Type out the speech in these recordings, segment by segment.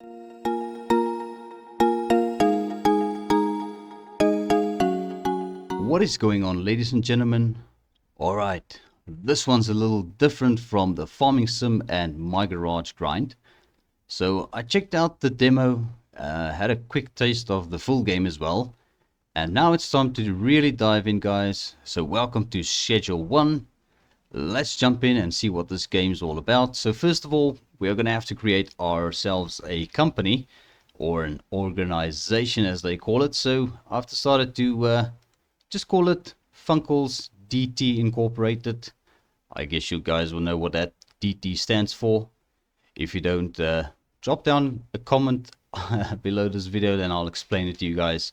What is going on, ladies and gentlemen? Alright, this one's a little different from the farming sim and my garage grind. So I checked out the demo, had a quick taste of the full game as well, and now it's time to really dive in, guys. So welcome to schedule 1. Let's jump in and see what this game's all about. So first of all, we're gonna have to create ourselves a company, or an organization as they call it. So I've decided to just call it Funcle's DT Incorporated. I guess you guys will know what that DT stands for. If you don't, drop down a comment below this video, then I'll explain it to you guys.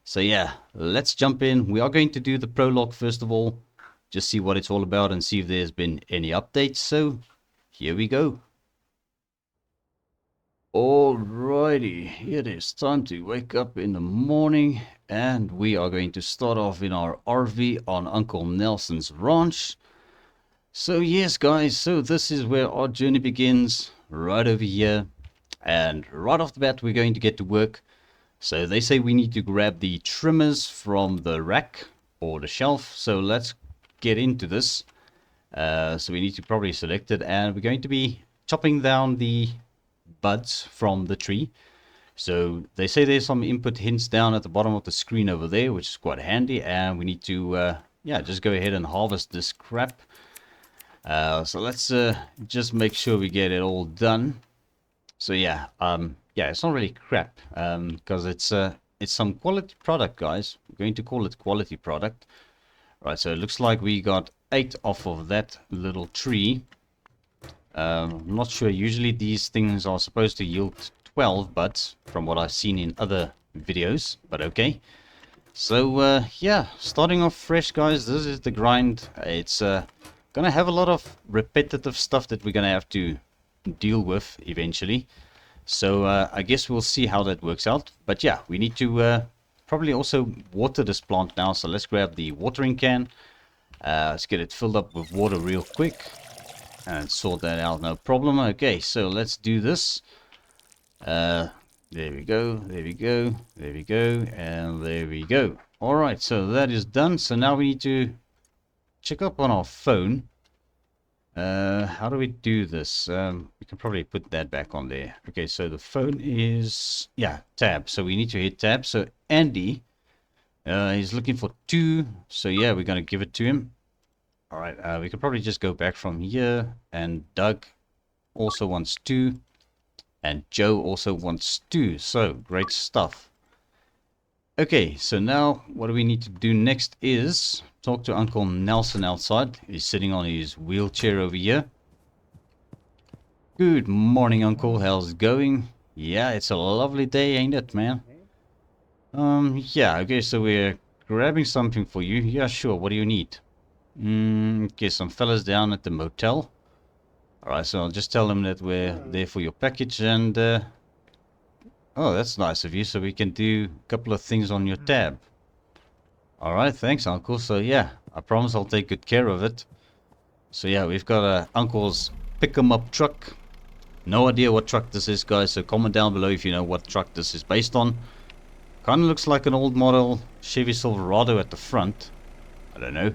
So yeah, let's jump in. We are going to do the prologue first of all, just see what it's all about and see if there's been any updates. So here we go. Alrighty, it is time to wake up in the morning, and we are going to start off in our RV on Uncle Nelson's ranch. So yes, guys, so this is where our journey begins, right over here, and right off the bat we're going to get to work. So they say we need to grab the trimmers from the rack or the shelf, so let's get into this. So we need to probably select it, and we're going to be chopping down the buds from the tree. So they say there's some input hints down at the bottom of the screen over there, which is quite handy, and we need to yeah, just go ahead and harvest this crap. So let's just make sure we get it all done. So yeah, yeah, it's not really crap, because it's some quality product, guys. We're going to call it quality product. Right, so it looks like we got 8 off of that little tree. I'm not sure, usually these things are supposed to yield 12 buds from what I've seen in other videos, but okay. So yeah, starting off fresh, guys. This is the grind. It's gonna have a lot of repetitive stuff that we're gonna have to deal with eventually. So I guess we'll see how that works out. But yeah, we need to probably also water this plant now. So let's grab the watering can. Let's get it filled up with water real quick and sort that out, no problem. Okay, so let's do this. There we go, there we go, there we go, and there we go. Alright, so that is done. So now we need to check up on our phone. How do we do this? We can probably put that back on there. Okay, so the phone is, yeah, tab. So we need to hit tab. So Andy, he's looking for 2. So yeah, we're going to give it to him. Alright, we could probably just go back from here, and Doug also wants 2, and Joe also wants 2, so great stuff. Okay, so now what do we need to do next is talk to Uncle Nelson outside. He's sitting on his wheelchair over here. Good morning, Uncle, how's it going? Yeah, it's a lovely day, ain't it, man? Yeah, okay, so we're grabbing something for you. Yeah, sure, what do you need? Okay, some fellas down at the motel. Alright, so I'll just tell them that we're there for your package, and oh, that's nice of you, so we can do a couple of things on your tab. Alright, thanks, Uncle. So yeah, I promise I'll take good care of it. So yeah, we've got Uncle's pick-em-up truck. No idea what truck this is, guys, so comment down below if you know what truck this is based on. Kinda looks like an old model Chevy Silverado at the front. I don't know.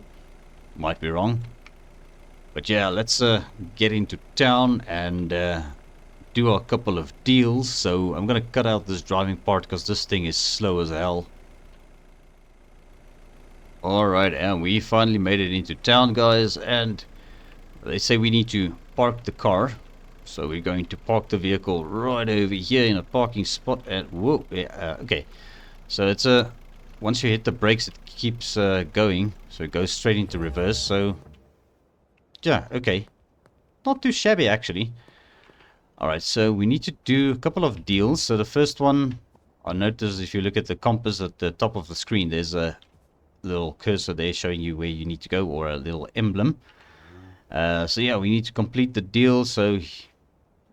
Might be wrong. But yeah, let's get into town and do a couple of deals. So I'm gonna cut out this driving part because this thing is slow as hell. Alright, and we finally made it into town, guys, and they say we need to park the car. So we're going to park the vehicle right over here in a parking spot. And whoa, okay. So it's once you hit the brakes, it keeps going, so it goes straight into reverse. So yeah, okay, not too shabby actually. Alright, so we need to do a couple of deals. So the first one, I noticed if you look at the compass at the top of the screen, there's a little cursor there showing you where you need to go, or a little emblem. So yeah, we need to complete the deal. So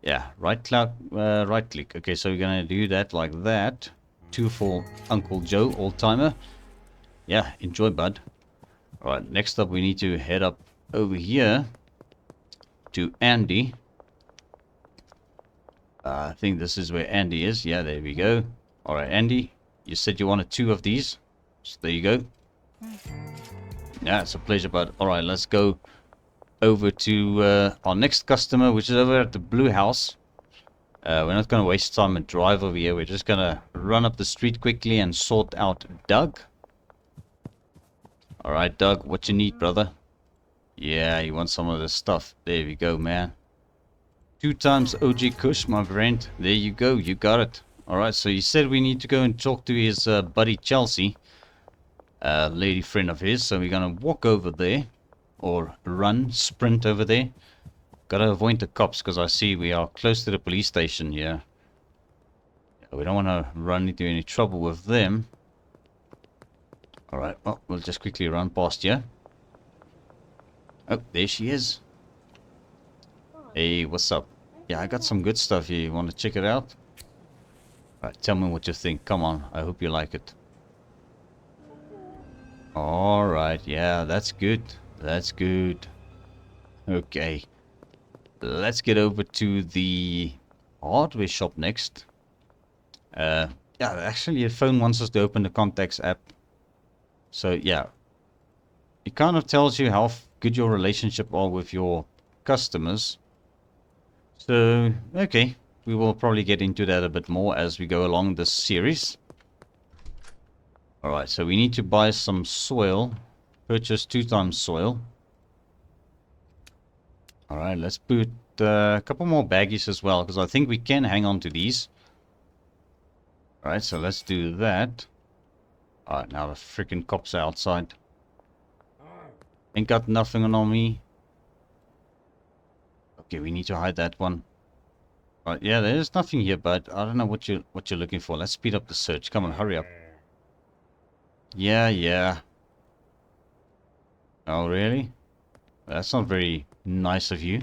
yeah, right click. Okay, so we're gonna do that like that. 2 for Uncle Joe, old timer. Yeah, enjoy, bud. Alright, next up we need to head up over here to Andy. I think this is where Andy is. Yeah, there we go. Alright, Andy, you said you wanted 2 of these. So there you go. Yeah, it's a pleasure, bud. Alright, let's go over to our next customer, which is over at the Blue House. We're not going to waste time and drive over here. We're just going to run up the street quickly and sort out Doug. Alright, Doug, what you need, brother? Yeah, you want some of this stuff. There we go, man. 2 times OG Kush, my friend. There you go, you got it. Alright, so he said we need to go and talk to his buddy Chelsea. Lady friend of his. So we're going to walk over there. Or run, sprint over there. Gotta avoid the cops because I see we are close to the police station here. We don't want to run into any trouble with them. Alright, well, we'll just quickly run past here. Oh, there she is. Hey, what's up? Yeah, I got some good stuff here. You want to check it out? Alright, tell me what you think. Come on, I hope you like it. Alright, yeah, that's good. That's good. Okay. Let's get over to the hardware shop next. Yeah, actually your phone wants us to open the contacts app. So yeah. It kind of tells you how good your relationship are with your customers. So, okay. We will probably get into that a bit more as we go along this series. Alright, so we need to buy some soil. Purchase 2 times soil. Alright, let's put a couple more baggies as well, because I think we can hang on to these. Alright, so let's do that. Alright, now the freaking cops are outside. Ain't got nothing on me. Okay, we need to hide that one. Right, yeah, there's nothing here, but I don't know what you're looking for. Let's speed up the search. Come on, hurry up. Yeah. Oh, really? That's not very nice of you.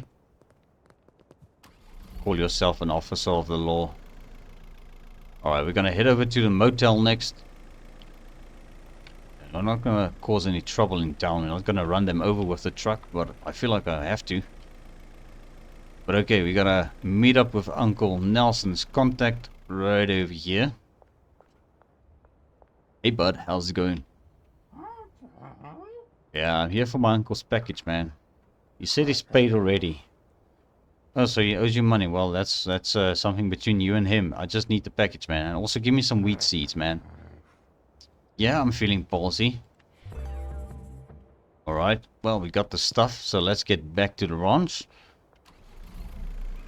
Call yourself an officer of the law. Alright, we're going to head over to the motel next. I'm not going to cause any trouble in town. I'm not going to run them over with the truck, but I feel like I have to. But okay, we got to meet up with Uncle Nelson's contact right over here. Hey bud, how's it going? Yeah, I'm here for my uncle's package, man. He said he's paid already. Oh, so he owes you money. Well, that's something between you and him. I just need the package, man. And also give me some wheat seeds, man. Yeah, I'm feeling ballsy. Alright, well, we got the stuff, so let's get back to the ranch.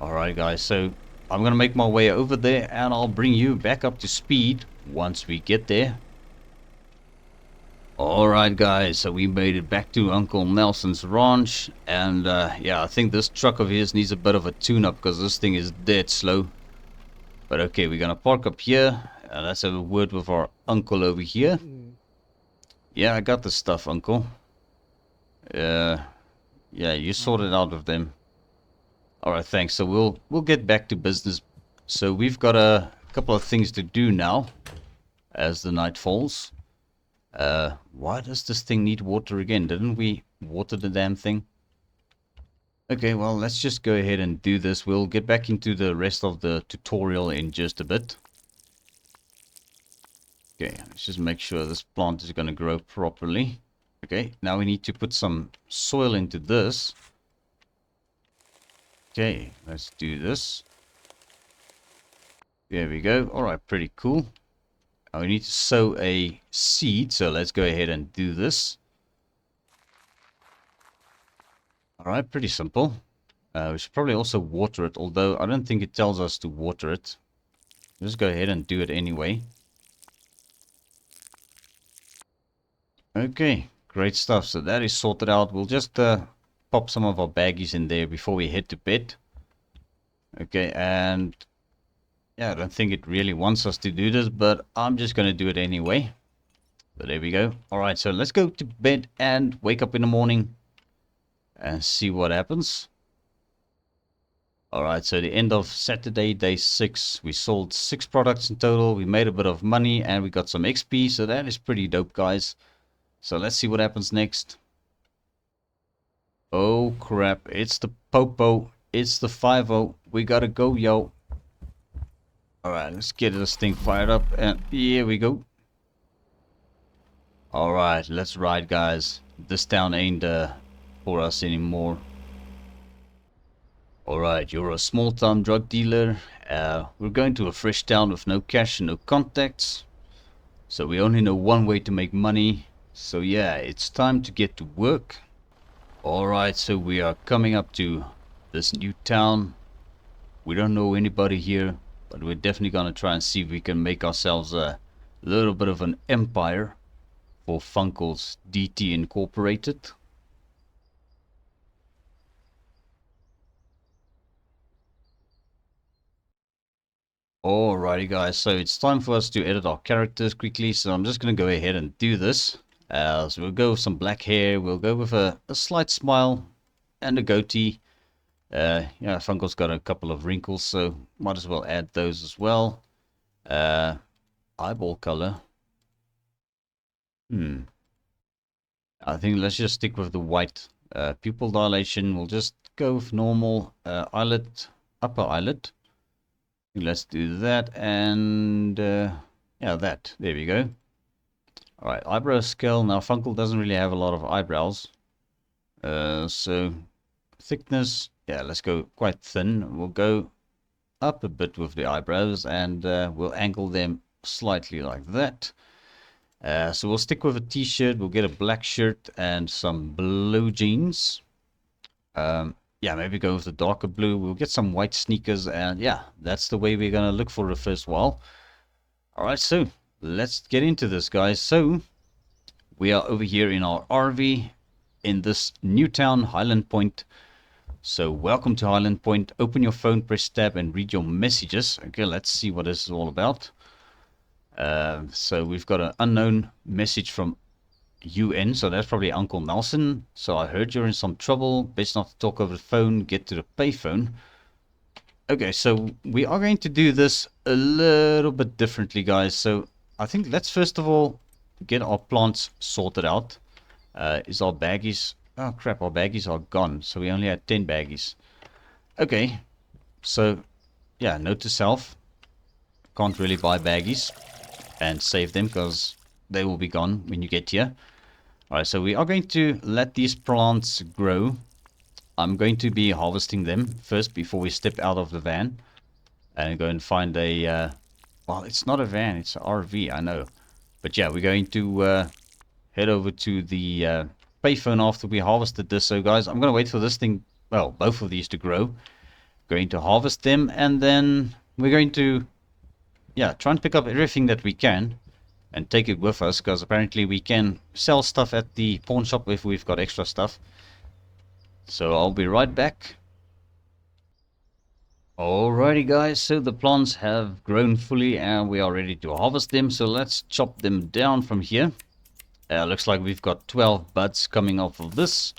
Alright, guys, so I'm gonna make my way over there, and I'll bring you back up to speed once we get there. Alright guys, so we made it back to Uncle Nelson's ranch, and yeah, I think this truck of his needs a bit of a tune-up because this thing is dead slow. But okay, we're gonna park up here, and let's have a word with our uncle over here. Yeah, I got the stuff, uncle. Yeah, you sorted out with them. Alright, thanks. So we'll get back to business. So we've got a couple of things to do now as the night falls. Why does this thing need water again? Didn't we water the damn thing? Okay, well, let's just go ahead and do this. We'll get back into the rest of the tutorial in just a bit. Okay, let's just make sure this plant is going to grow properly. Okay, now we need to put some soil into this. Okay, let's do this. There we go. Alright, pretty cool. Now we need to sow a seed, so let's go ahead and do this. Alright, pretty simple. We should probably also water it, although I don't think it tells us to water it. Just go ahead and do it anyway. Okay, great stuff. So that is sorted out. We'll just pop some of our baggies in there before we head to bed. Okay, and yeah, I don't think it really wants us to do this, but I'm just going to do it anyway. So there we go. Alright, so let's go to bed and wake up in the morning and see what happens. Alright, so the end of Saturday, day 6. We sold 6 products in total. We made a bit of money and we got some XP, so that is pretty dope, guys. So let's see what happens next. Oh crap, it's the Popo. It's the 5-0. We gotta go, yo. Alright, let's get this thing fired up, and here we go. Alright, let's ride, guys. This town ain't for us anymore. Alright, you're a small-time drug dealer. We're going to a fresh town with no cash and no contacts. So we only know one way to make money. So yeah, it's time to get to work. Alright, so we are coming up to this new town. We don't know anybody here, but we're definitely gonna try and see if we can make ourselves a little bit of an empire for Funcle's DT Incorporated. Alrighty guys, so it's time for us to edit our characters quickly, so I'm just going to go ahead and do this. So we'll go with some black hair, we'll go with a slight smile and a goatee. Yeah, Funkle's got a couple of wrinkles, so might as well add those as well. Eyeball color. I think let's just stick with the white. Pupil dilation, we'll just go with normal. Eyelid, upper eyelid. Let's do that, and yeah, that. There we go. Alright, eyebrow scale. Now, Funcle doesn't really have a lot of eyebrows. So, thickness, yeah, let's go quite thin. We'll go up a bit with the eyebrows, and we'll angle them slightly like that. So we'll stick with a t-shirt. We'll get a black shirt and some blue jeans. Yeah, maybe go with the darker blue. We'll get some white sneakers, and yeah, that's the way we're gonna look for the first while. Alright, so let's get into this, guys. So we are over here in our RV in this new town, Highland Point. So welcome to Highland Point. Open your phone, press tab, and read your messages. Okay, let's see what this is all about. So we've got an unknown message from UN, so that's probably Uncle Nelson. So I heard you're in some trouble. Best not to talk over the phone. Get to the payphone. Okay, so we are going to do this a little bit differently, guys. So I think let's first of all get our plants sorted out. Is our baggies... Oh crap, our baggies are gone. So we only had 10 baggies. Okay, so yeah, note to self. Can't really buy baggies and save them because they will be gone when you get here. Alright, so we are going to let these plants grow. I'm going to be harvesting them first before we step out of the van and go and find a... well, it's not a van, it's an RV, I know. But yeah, we're going to head over to the payphone after we harvested this. So guys, I'm going to wait for this thing, well, both of these to grow. Going to harvest them, and then we're going to, yeah, try and pick up everything that we can and take it with us, because apparently we can sell stuff at the pawn shop if we've got extra stuff. So I'll be right back. Alrighty guys, so the plants have grown fully and we are ready to harvest them. So let's chop them down from here. Looks like we've got 12 buds coming off of this.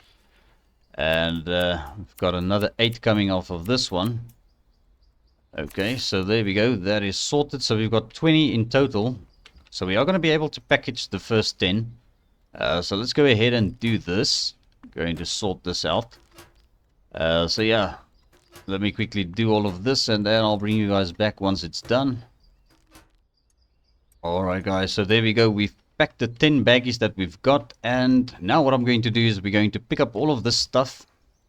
And we've got another 8 coming off of this one. Okay, so there we go. That is sorted. So we've got 20 in total. So we are going to be able to package the first 10. So let's go ahead and do this. Going to sort this out. So yeah, let me quickly do all of this and then I'll bring you guys back once it's done. Alright guys, so there we go. We've packed the 10 baggies that we've got, and now what I'm going to do is we're going to pick up all of this stuff.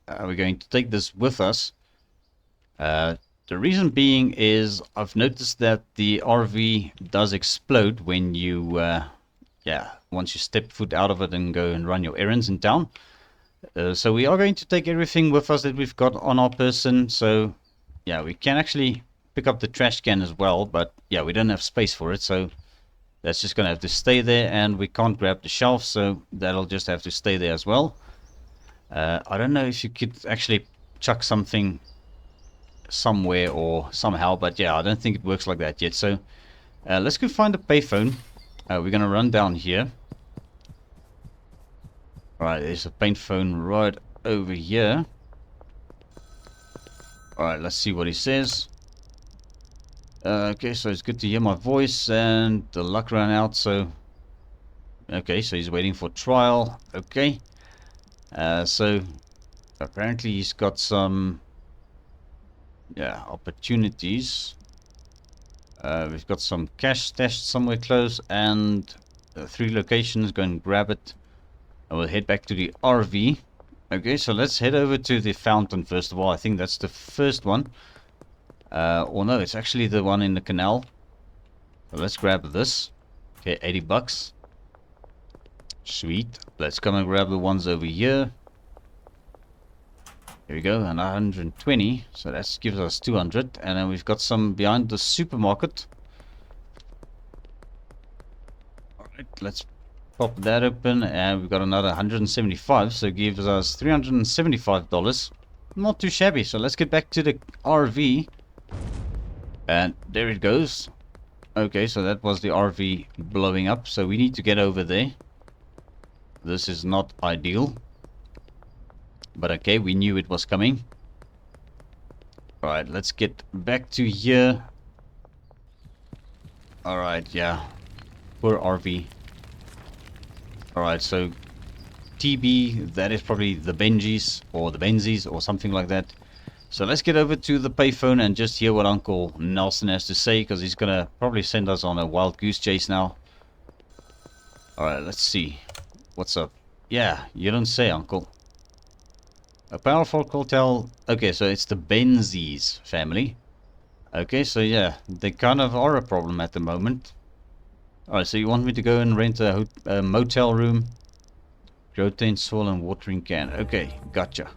We're going to take this with us. The reason being is I've noticed that the RV does explode when you, yeah, once you step foot out of it and go and run your errands in town. So we are going to take everything with us that we've got on our person. So yeah, we can actually pick up the trash can as well, but yeah, we don't have space for it, so that's just gonna have to stay there, and we can't grab the shelf, so that'll just have to stay there as well. I don't know if you could actually chuck something somewhere or somehow, but yeah, I don't think it works like that yet. So let's go find a payphone. We're gonna run down here. Right, there's a payphone right over here. Alright, let's see what he says. Okay, so it's good to hear my voice, and the luck ran out, so... Okay, so he's waiting for trial. Okay. So, apparently he's got some... yeah, opportunities. We've got some cash stashed somewhere close, and 3 locations. Go and grab it. And we'll head back to the RV. Okay, so let's head over to the fountain first of all. I think that's the first one. Or no, it's actually the one in the canal. So let's grab this. Okay, 80 bucks. Sweet. Let's come and grab the ones over here. Here we go, and 120. So that gives us 200. And then we've got some behind the supermarket. Alright, let's pop that open. And we've got another 175. So it gives us $375. Not too shabby. So let's get back to the RV. And there it goes. Okay, so that was the RV blowing up. So we need to get over there. This is not ideal. But okay, we knew it was coming. Alright, let's get back to here. Alright, yeah. Poor RV. Alright, so TB, that is probably the Benjis or the Benzies or something like that. So let's get over to the payphone and just hear what Uncle Nelson has to say, because he's going to probably send us on a wild goose chase now. Alright, let's see. What's up? Yeah, you don't say, Uncle. A powerful cartel. Okay, so it's the Benzies family. Okay, so yeah, they kind of are a problem at the moment. Alright, so you want me to go and rent a motel room? Grow tent, soil and watering can. Okay, gotcha.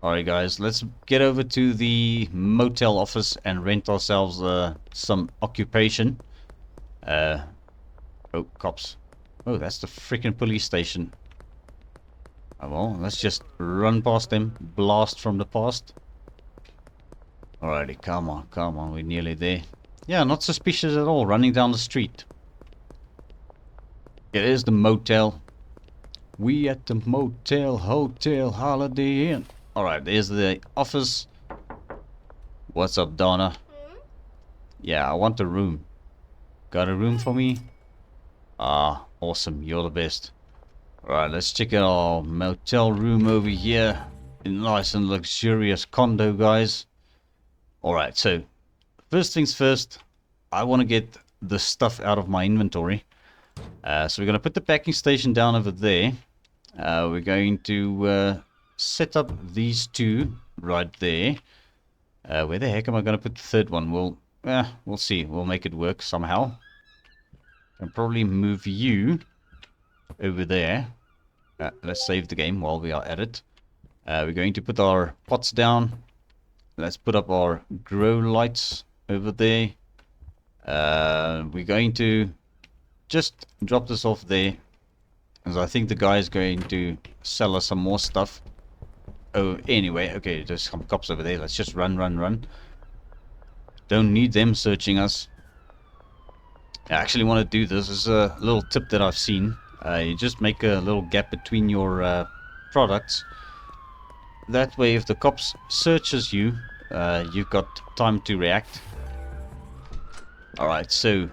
Alright guys, let's get over to the motel office and rent ourselves some occupation. Oh, cops. Oh, that's the freaking police station. Oh, well, let's just run past them. Blast from the past. Alrighty, come on, we're nearly there. Yeah, not suspicious at all, running down the street. It is the motel. We at the motel, hotel, Holiday Inn. Alright, there's the office. What's up, Donna? Yeah, I want a room. Got a room for me? Ah, awesome, you're the best. Alright, let's check out our motel room over here. A nice and luxurious condo, guys. Alright, so first things first, I want to get the stuff out of my inventory. So we're going to put the packing station down over there. We're going to set up these two right there. Where the heck am I going to put the third one? We'll see. We'll make it work somehow. And probably move you over there. Let's save the game while we are at it. We're going to put our pots down. Let's put up our grow lights over there. We're going to just drop this off there, as I think the guy is going to sell us some more stuff. Oh, anyway, okay, there's some cops over there. Let's just run. Don't need them searching us. I actually want to do this. This is a little tip that I've seen. You just make a little gap between your products. That way, if the cops searches you, you've got time to react. Alright, so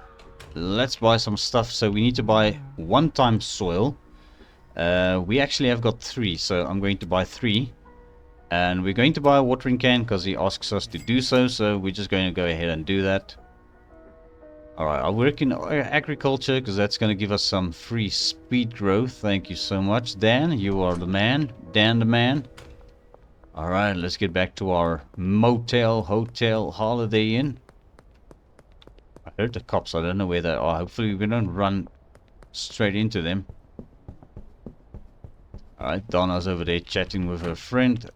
let's buy some stuff. So we need to buy 1 time soil. We actually have got 3, so I'm going to buy 3. And we're going to buy a watering can because he asks us to do so. So we're just going to go ahead and do that. Alright, I'll work in agriculture because that's going to give us some free speed growth. Thank you so much, Dan. You are the man. Dan the man. Alright, let's get back to our motel, hotel, Holiday Inn. I heard the cops. I don't know where they are. Hopefully we don't run straight into them. Alright, Donna's over there chatting with her friend.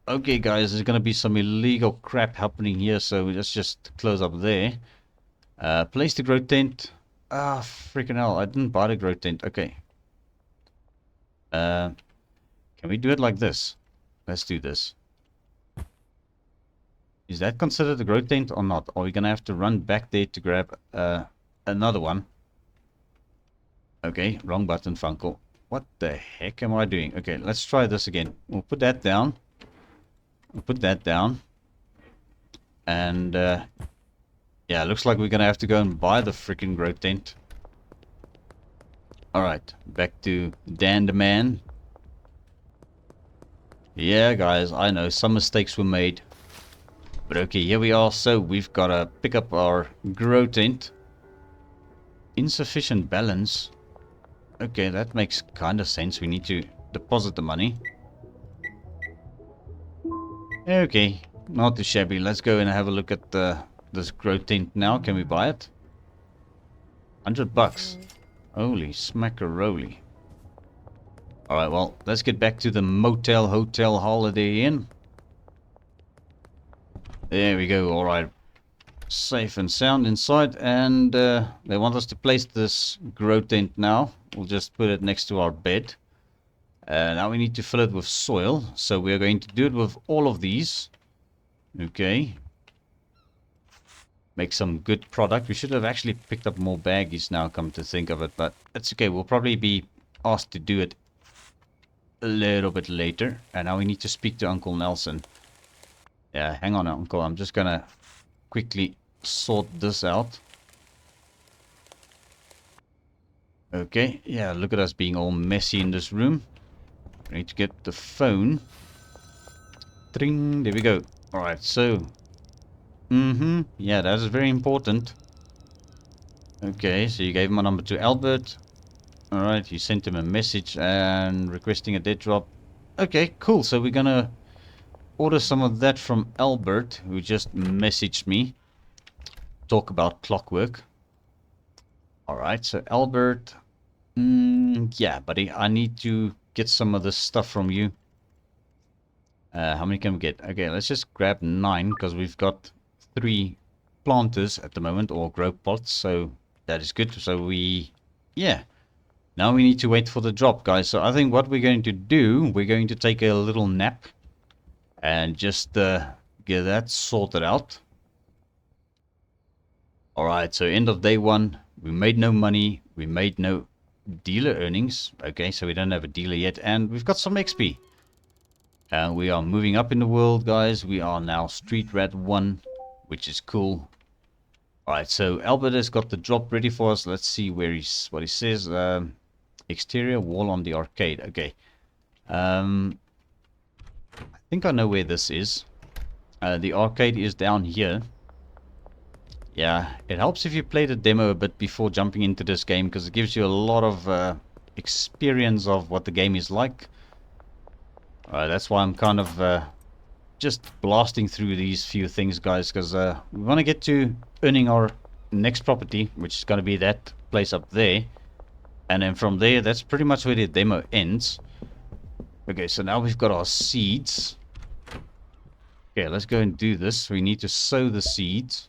Okay, guys, there's going to be some illegal crap happening here, so let's just close up there. Place the grow tent. Ah, freaking hell, I didn't buy the grow tent. Okay. Can we do it like this? Let's do this. Is that considered a grow tent or not? Or are we going to have to run back there to grab another one? Okay, wrong button, Funcle. What the heck am I doing? Okay, let's try this again. We'll put that down. We'll put that down. And, yeah, looks like we're going to have to go and buy the freaking grow tent. Alright, back to Dan the man. Yeah, guys, I know some mistakes were made. But okay, here we are. So we've got to pick up our grow tent. Insufficient balance. Okay, that makes kind of sense. We need to deposit the money. Okay, not too shabby. Let's go and have a look at this grow tent now. Can we buy it? $100. Holy smackaroli. Alright, well, let's get back to the motel, hotel, Holiday Inn. There we go. Alright. Safe and sound inside. And they want us to place this grow tent now. We'll just put it next to our bed. Now we need to fill it with soil. So we're going to do it with all of these. Okay. Make some good product. We should have actually picked up more baggies now, come to think of it. But that's okay. We'll probably be asked to do it a little bit later. And now we need to speak to Uncle Nelson. Yeah, hang on, Uncle. I'm just going to quickly sort this out. Okay. Yeah, look at us being all messy in this room. I need to get the phone. Tring. There we go. Alright, so... yeah, that is very important. Okay, so you gave him a number to Albert. Alright, you sent him a message and requesting a dead drop. Okay, cool. So we're gonna order some of that from Albert, who just messaged me. Talk about clockwork. Alright, so Albert... yeah, buddy, I need to get some of this stuff from you. How many can we get? Okay, let's just grab 9, because we've got 3 planters at the moment, or grow pots, so that is good. So we... yeah. Now we need to wait for the drop, guys. So I think what we're going to do, we're going to take a little nap. And just get that sorted out. Alright, so end of day 1. We made no money. We made no dealer earnings. Okay, so we don't have a dealer yet. And we've got some XP. And we are moving up in the world, guys. We are now Street Rat 1, which is cool. Alright, so Albert has got the drop ready for us. Let's see where what he says. Exterior wall on the arcade. Okay. I think I know where this is. The arcade is down here. Yeah, it helps if you play the demo a bit before jumping into this game, because it gives you a lot of experience of what the game is like. That's why I'm kind of just blasting through these few things, guys, because we want to get to earning our next property, which is going to be that place up there. And then from there, that's pretty much where the demo ends. Okay, so now we've got our seeds. Okay, let's go and do this. We need to sow the seeds.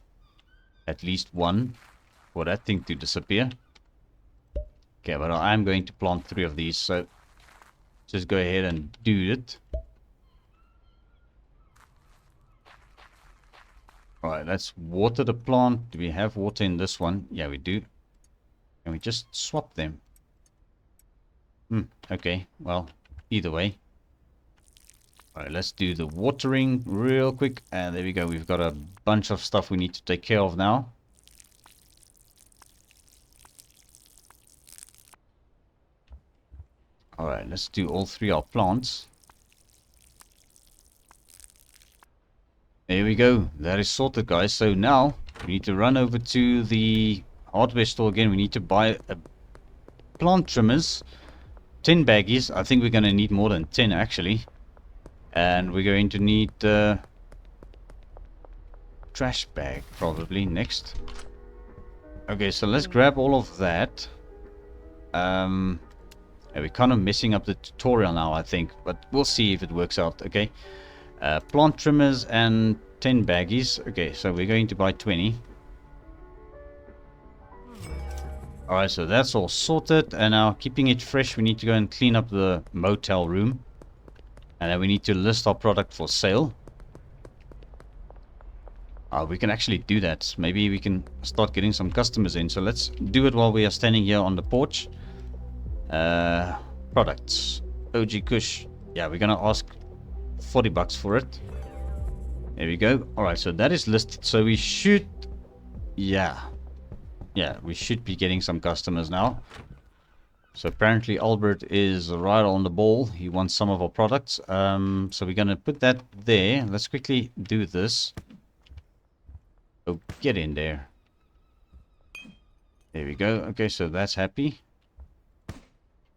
At least 1 for that thing to disappear. Okay, but I'm going to plant 3 of these, so just go ahead and do it. Alright, let's water the plant. Do we have water in this one? Yeah, we do. Can we just swap them? Okay, well, either way. Alright, let's do the watering real quick. And there we go. We've got a bunch of stuff we need to take care of now. Alright, let's do all 3 our plants. There we go. That is sorted, guys. So now we need to run over to the hardware store again. We need to buy a plant trimmers. 10 baggies. I think we're going to need more than 10 actually. And we're going to need trash bag probably next. Okay, so let's grab all of that. Yeah, we're kind of messing up the tutorial now, I think, but we'll see if it works out. Okay, plant trimmers and 10 baggies. Okay, so we're going to buy 20. Alright, so that's all sorted. And now, keeping it fresh, we need to go and clean up the motel room. And then we need to list our product for sale. We can actually do that. Maybe we can start getting some customers in. So let's do it while we are standing here on the porch. Products. OG Kush. Yeah, we're going to ask $40 for it. There we go. Alright, so that is listed. So we should... yeah, we should be getting some customers now. So apparently Albert is right on the ball. He wants some of our products. So we're going to put that there. Let's quickly do this. Oh, get in there. There we go. Okay, so that's happy.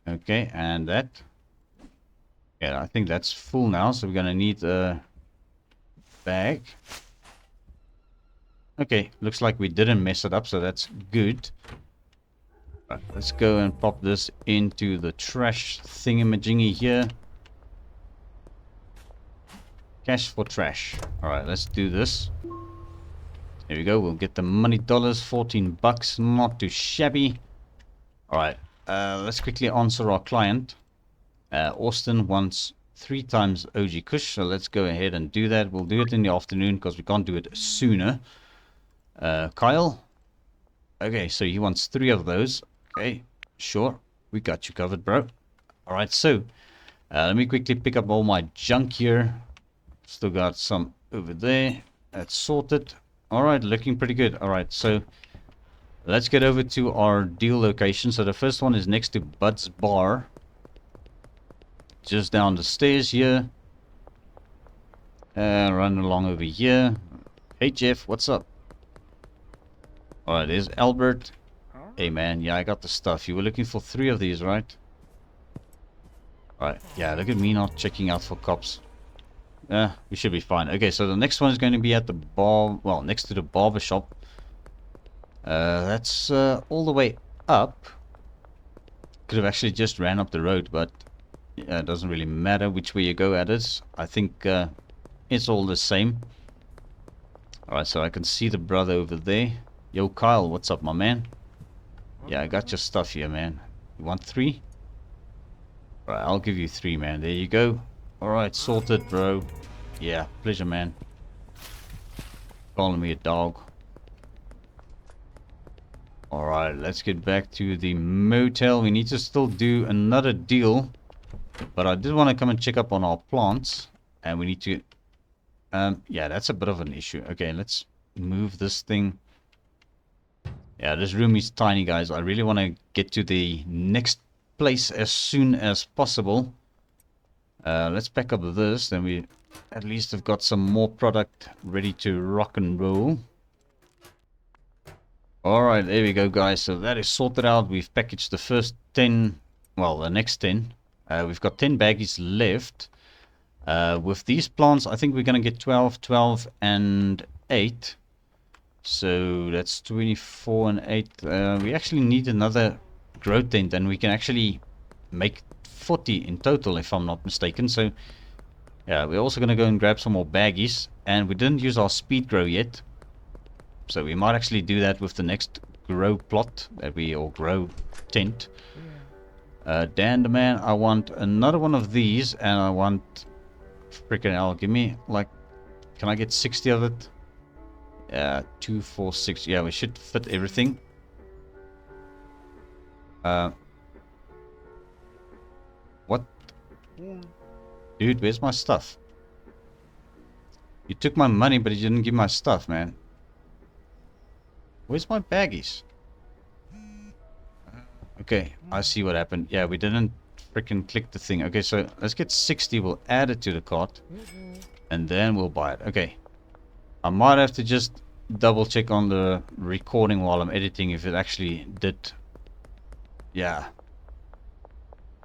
Okay, and that. Yeah, I think that's full now, so we're gonna need a bag. Okay, looks like we didn't mess it up, so that's good. Right, let's go and pop this into the trash thingamajiggy here. Cash for trash. Alright, let's do this. There we go, we'll get the money dollars, 14 bucks, not too shabby. Alright, let's quickly answer our client. Austin wants 3 times OG Kush, so let's go ahead and do that. We'll do it in the afternoon because we can't do it sooner. Kyle. Okay, so he wants 3 of those. Okay, sure. We got you covered, bro. Alright, so let me quickly pick up all my junk here. Still got some over there. That's sorted. Alright, looking pretty good. Alright, so let's get over to our deal location. So the first one is next to Bud's Bar. Just down the stairs here. Run along over here. Hey Jeff, what's up? Alright, there's Albert. Hey man, yeah, I got the stuff. You were looking for 3 of these, right? Alright, yeah, look at me not checking out for cops. We should be fine. Okay, so the next one is going to be at the bar, well, next to the barber shop. That's all the way up. Could have actually just ran up the road, but yeah, it doesn't really matter which way you go at it. I think it's all the same. Alright, so I can see the brother over there. Yo, Kyle, what's up, my man? Yeah, I got your stuff here, man. You want 3? Alright, I'll give you 3, man. There you go. Alright, sorted, bro. Yeah, pleasure, man. Calling me a dog. Alright, let's get back to the motel. We need to still do another deal. But I did want to come and check up on our plants. And we need to... yeah, that's a bit of an issue. Okay, let's move this thing. Yeah, this room is tiny, guys. I really want to get to the next place as soon as possible. Let's pack up this. Then we at least have got some more product ready to rock and roll. Alright, there we go, guys. So that is sorted out. We've packaged the first 10. Well, the next 10. We've got 10 baggies left. With these plants, I think we're going to get 12, 12, and 8. So that's 24 and 8. We actually need another grow tent, and we can actually make 40 in total, if I'm not mistaken. So yeah, we're also going to go and grab some more baggies. And we didn't use our speed grow yet. So we might actually do that with the next grow plot that we, or grow tent. Dan the man, I want another one of these, and I want freaking hell, give me like, can I get 60 of it? 2, 4, 6. Yeah, we should fit everything. What? Dude, where's my stuff? You took my money, but you didn't give my stuff, man. Where's my baggies? Okay, I see what happened. Yeah, we didn't freaking click the thing. Okay, so let's get 60. We'll add it to the cart. And then we'll buy it. Okay. I might have to just double check on the recording while I'm editing if it actually did. Yeah.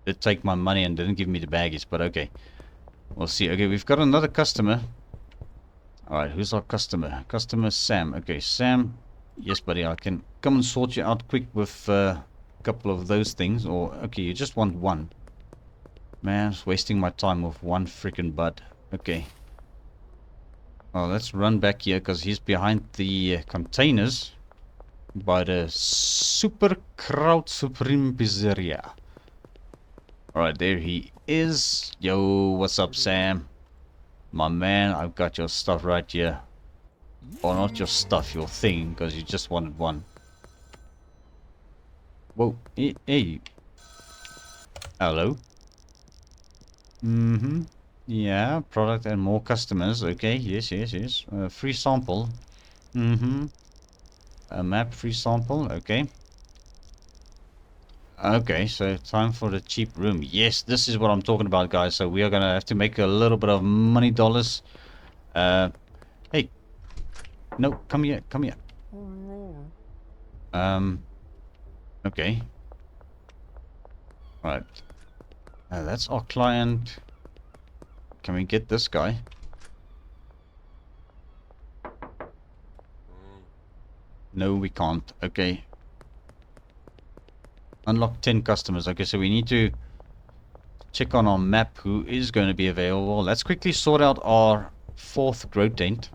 Did take my money and didn't give me the baggies, but okay. We'll see. Okay, we've got another customer. Alright, who's our customer? Customer Sam. Okay, Sam. Yes, buddy, I can come and sort you out quick with a couple of those things. Or, okay, you just want 1. Man, it's wasting my time with 1 freaking bud. Okay. Well, let's run back here because he's behind the containers by the Super Kraut Supreme Pizzeria. Alright, there he is. Yo, what's up, Sam? My man, I've got your stuff right here. Or not your stuff, your thing, because you just wanted 1. Whoa, hey. Hello. Yeah, product and more customers. Okay, yes. Free sample. A map free sample. Okay. Okay, so time for the cheap room. Yes, this is what I'm talking about, guys. So we are gonna have to make a little bit of money dollars. Hey, No, come here, come here. Okay. Right. That's our client. Can we get this guy? No, we can't. Okay. Unlock 10 customers. Okay, so we need to check on our map who is going to be available. Let's quickly sort out our 4th grow tent.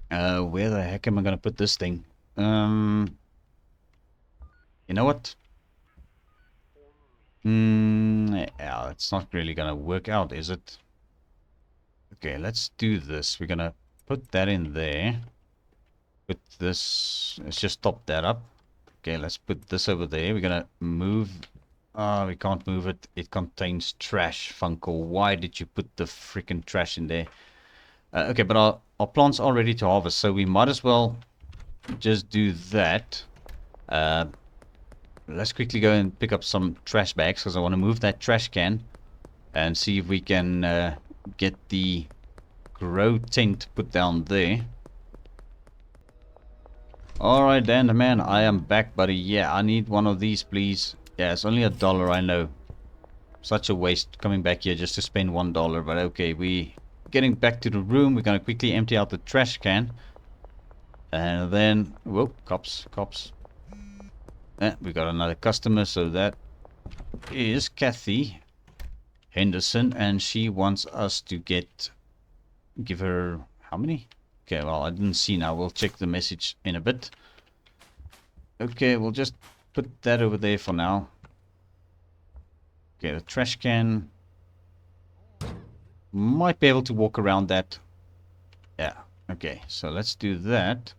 Where the heck am I going to put this thing? You know what? Yeah, it's not really going to work out, is it? Okay, let's do this. We're going to put that in there. Put this... Let's just top that up. Okay, let's put this over there. We're going to move... we can't move it. It contains trash, Funcle. Why did you put the freaking trash in there? Okay, but our plants are ready to harvest, so we might as well just do that. Let's quickly go and pick up some trash bags, because I want to move that trash can and see if we can get the grow tent put down there. Alright, Dan the man, I am back, buddy. Yeah, I need one of these, please. Yeah, it's only $1, I know. Such a waste coming back here just to spend $1, but okay, we getting back to the room. We're gonna quickly empty out the trash can. And then, whoa, cops. We got another customer, so that is Kathy Henderson, and she wants us to give her, how many? Okay, well, I didn't see now. We'll check the message in a bit. Okay, we'll just put that over there for now. Okay, the trash can. Might be able to walk around that. Yeah, okay, so let's do that.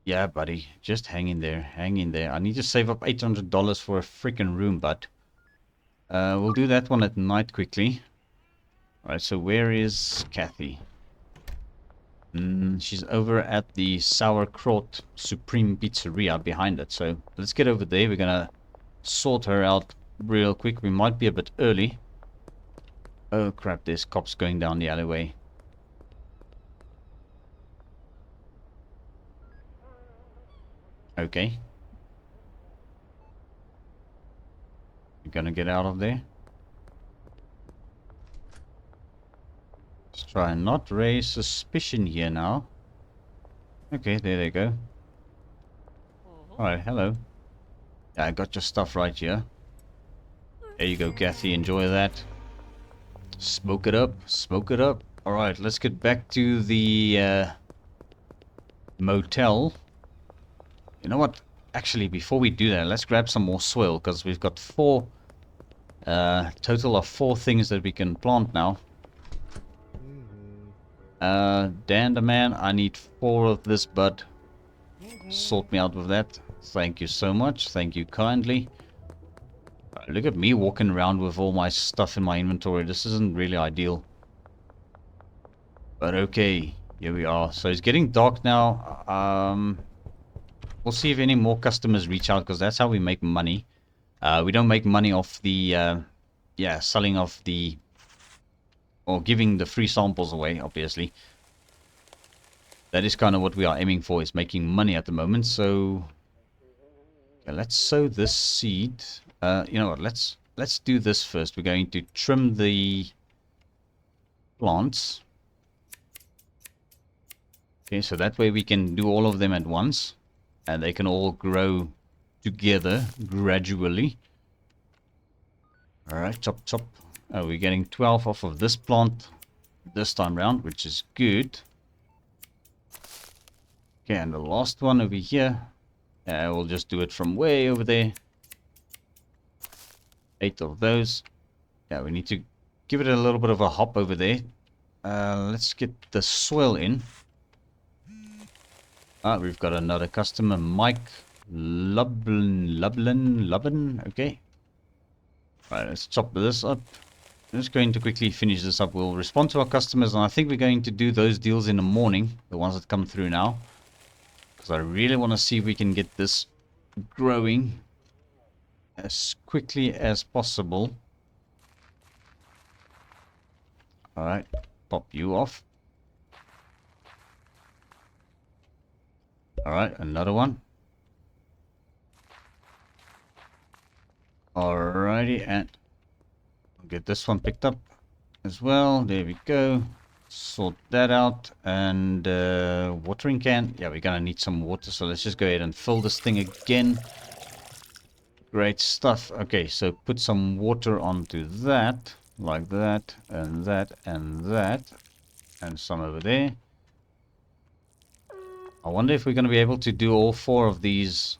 Yeah, buddy, just hang in there, hang in there. I need to save up $800 for a freaking room, but we'll do that one at night quickly. Alright, so where is Kathy? She's over at the Sauerkraut Supreme Pizzeria behind it. So let's get over there. We're gonna sort her out real quick. We might be a bit early. Oh crap, there's cops going down the alleyway. Okay. You're gonna get out of there. Let's try and not raise suspicion here now. Okay, there they go. Alright, hello. Yeah, I got your stuff right here. There you go, Kathy. Enjoy that. Smoke it up. Smoke it up. Alright, let's get back to the motel. You know what? Actually, before we do that, let's grab some more soil, because we've got total of 4 things that we can plant now. Dan the man, I need 4 of this bud. Sort me out with that. Thank you so much. Thank you kindly. Look at me walking around with all my stuff in my inventory. This isn't really ideal. But okay, here we are. So it's getting dark now. We'll see if any more customers reach out, because that's how we make money. We don't make money off the, selling off the, or giving the free samples away, obviously. That is kind of what we are aiming for, is making money at the moment. So, yeah, let's sow this seed. You know what, let's do this first. We're going to trim the plants. Okay, so that way we can do all of them at once. And they can all grow together gradually. Alright, chop chop. We're getting 12 off of this plant this time round, which is good. Okay, and the last one over here. We'll just do it from way over there. 8 of those. Yeah, we need to give it a little bit of a hop over there. Let's get the soil in. We've got another customer, Mike Lublin. Okay. Right, let's chop this up. I'm just going to quickly finish this up. We'll respond to our customers, and I think we're going to do those deals in the morning, the ones that come through now. Because I really want to see if we can get this growing as quickly as possible. Alright, pop you off. Alright, another one. Alrighty, and I'll get this one picked up as well. There we go. Sort that out. And watering can. Yeah, we're gonna need some water, so let's just go ahead and fill this thing again. Great stuff. Okay, so put some water onto that, like that, and that, and that, and some over there. I wonder if we're going to be able to do all 4 of these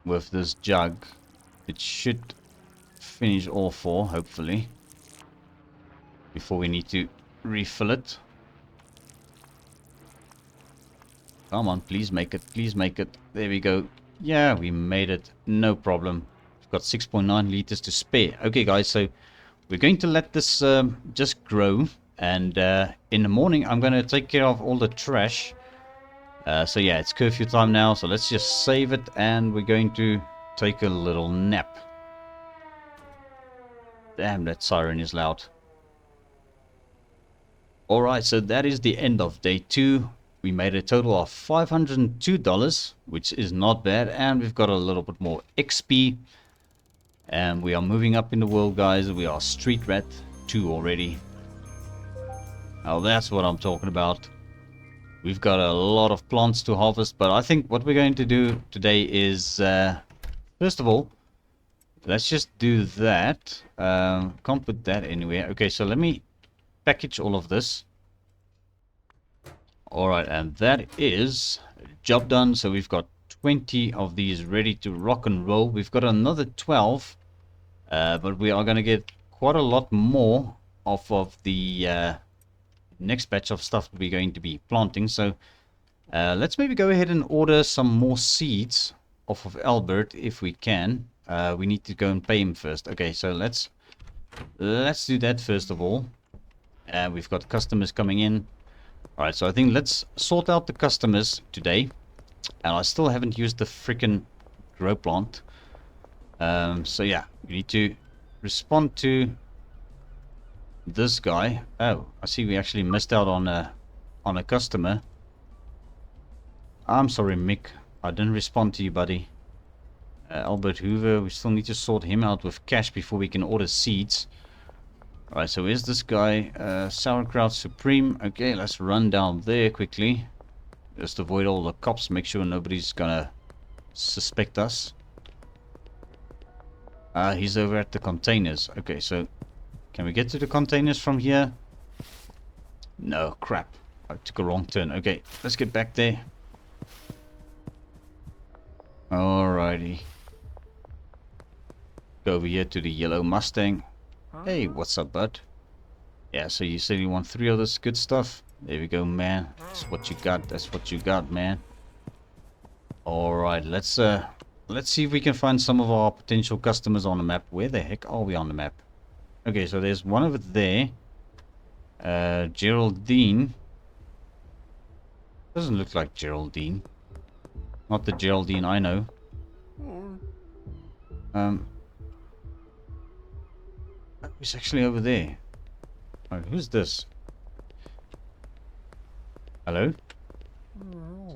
with this jug. It should finish all 4, hopefully, before we need to refill it. Come on, please make it, please make it. There we go. Yeah, we made it, no problem. We've got 6.9 liters to spare. Okay guys, so we're going to let this just grow, and in the morning I'm going to take care of all the trash. So yeah, it's curfew time now, so let's just save it, and we're going to take a little nap. Damn, that siren is loud. Alright, so that is the end of day 2. We made a total of $502, which is not bad, and we've got a little bit more XP. And we are moving up in the world, guys. We are Street Rat 2 already. Now that's what I'm talking about. We've got a lot of plants to harvest, but I think what we're going to do today is, first of all, let's just do that. Can't put that anywhere. Okay, so let me package all of this. Alright, and that is job done. So we've got 20 of these ready to rock and roll. We've got another 12, but we are going to get quite a lot more off of the next batch of stuff we're going to be planting. So let's maybe go ahead and order some more seeds off of Albert if we can. We need to go and pay him first. Okay, so let's do that first of all. We've got customers coming in. Alright, so I think let's sort out the customers today. And I still haven't used the freaking grow plant. So yeah, we need to respond to this guy. Oh, I see we actually missed out on a customer. I'm sorry, Mick. I didn't respond to you, buddy. Albert Hoover, we still need to sort him out with cash before we can order seeds. Alright, so here's this guy, Sauerkraut Supreme. Okay, let's run down there quickly. Just avoid all the cops, make sure nobody's gonna suspect us. He's over at the containers. Okay, so can we get to the containers from here? No, crap. I took a wrong turn. Okay, let's get back there. Alrighty. Go over here to the yellow Mustang. Hey, what's up, bud? Yeah, so you said you want 3 of this good stuff. There we go, man. That's what you got. That's what you got, man. Alright, let's see if we can find some of our potential customers on the map. Where the heck are we on the map? Okay, so there's one over there. Geraldine. Doesn't look like Geraldine. Not the Geraldine I know. Who's actually over there? Oh, who's this? Hello?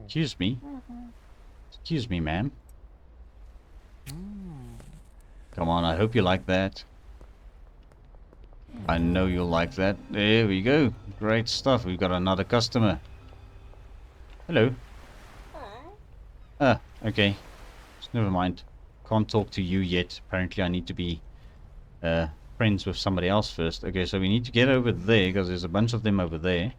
Excuse me. Excuse me, ma'am. Come on, I hope you like that. I know you'll like that. There we go. Great stuff. We've got another customer. Hello. Ah, okay. Never mind. Can't talk to you yet. Apparently I need to be friends with somebody else first. Okay, so we need to get over there because there's a bunch of them over there.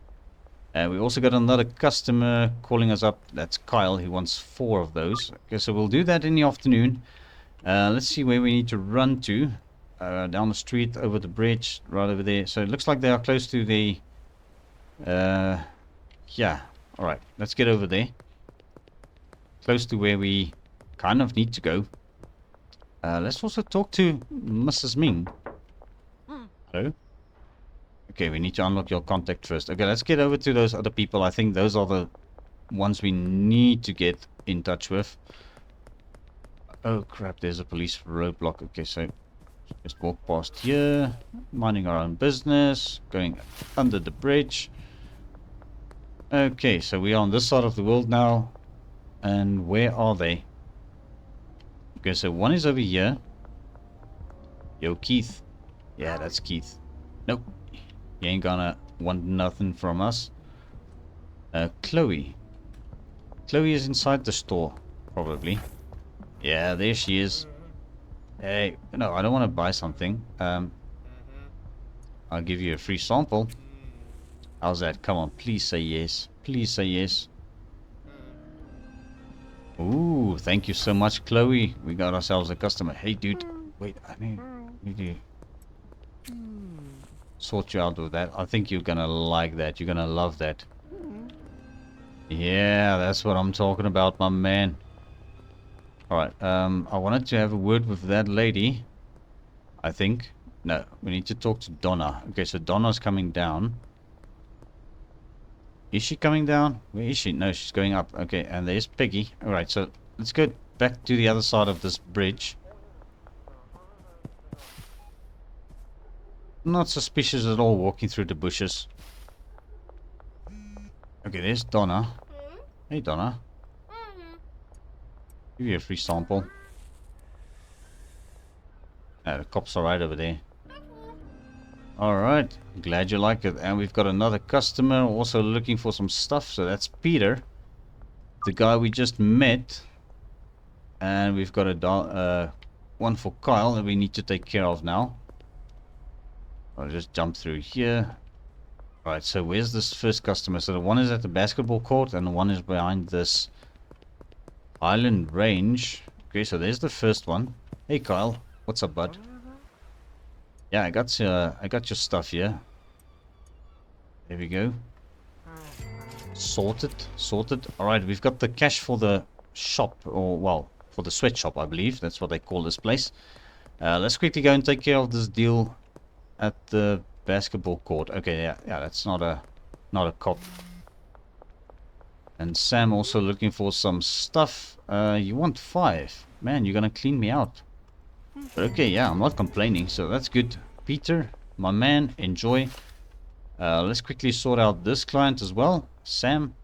We also got another customer calling us up. That's Kyle. He wants 4 of those. Okay, so we'll do that in the afternoon. Let's see where we need to run to. Down the street, over the bridge, right over there. So it looks like they are close to the... yeah. Alright, let's get over there. Close to where we kind of need to go. Let's also talk to Mrs. Ming. Hello? Okay, we need to unlock your contact first. Okay, let's get over to those other people. I think those are the ones we need to get in touch with. Oh crap, there's a police roadblock. Okay, so Just walk past here, minding our own business, going under the bridge. Okay, so we are on this side of the world now. And where are they? Okay, so one is over here. Yo, Keith. Yeah, that's Keith. Nope. You ain't gonna want nothing from us. Chloe. Chloe is inside the store, probably. Yeah, there she is. Hey, no, I don't want to buy something. I'll give you a free sample. How's that? Come on, please say yes. Please say yes. Ooh, thank you so much, Chloe. We got ourselves a customer. Hey, dude. Wait, I need to sort you out with that. I think you're gonna like that. You're gonna love that. Yeah, that's what I'm talking about, my man. Alright, I wanted to have a word with that lady. I think. No, we need to talk to Donna. Okay, so Donna's coming down. Is she coming down? Where is she? No, she's going up. Okay, and there's Peggy. Alright, so let's go back to the other side of this bridge. Not suspicious at all walking through the bushes. Okay, there's Donna. Hey, Donna. Give you a free sample. The cops are right over there. Alright, glad you like it. And we've got another customer also looking for some stuff. So that's Peter, the guy we just met. And we've got a one for Kyle that we need to take care of now. I'll just jump through here. Alright, so where's this first customer? So the one is at the basketball court and the one is behind this island range. Okay, so there's the first one. Hey Kyle, what's up, bud? Yeah, I got your stuff here. There we go. Sorted. Alright, we've got the cash for the shop, or well, for the sweatshop, I believe. That's what they call this place. Let's quickly go and take care of this deal at the basketball court. Okay, yeah, that's not a cop. And Sam also looking for some stuff. You want 5. Man, you're gonna clean me out. But okay, yeah, I'm not complaining, so that's good. Peter, my man, enjoy. Let's quickly sort out this client as well. Sam.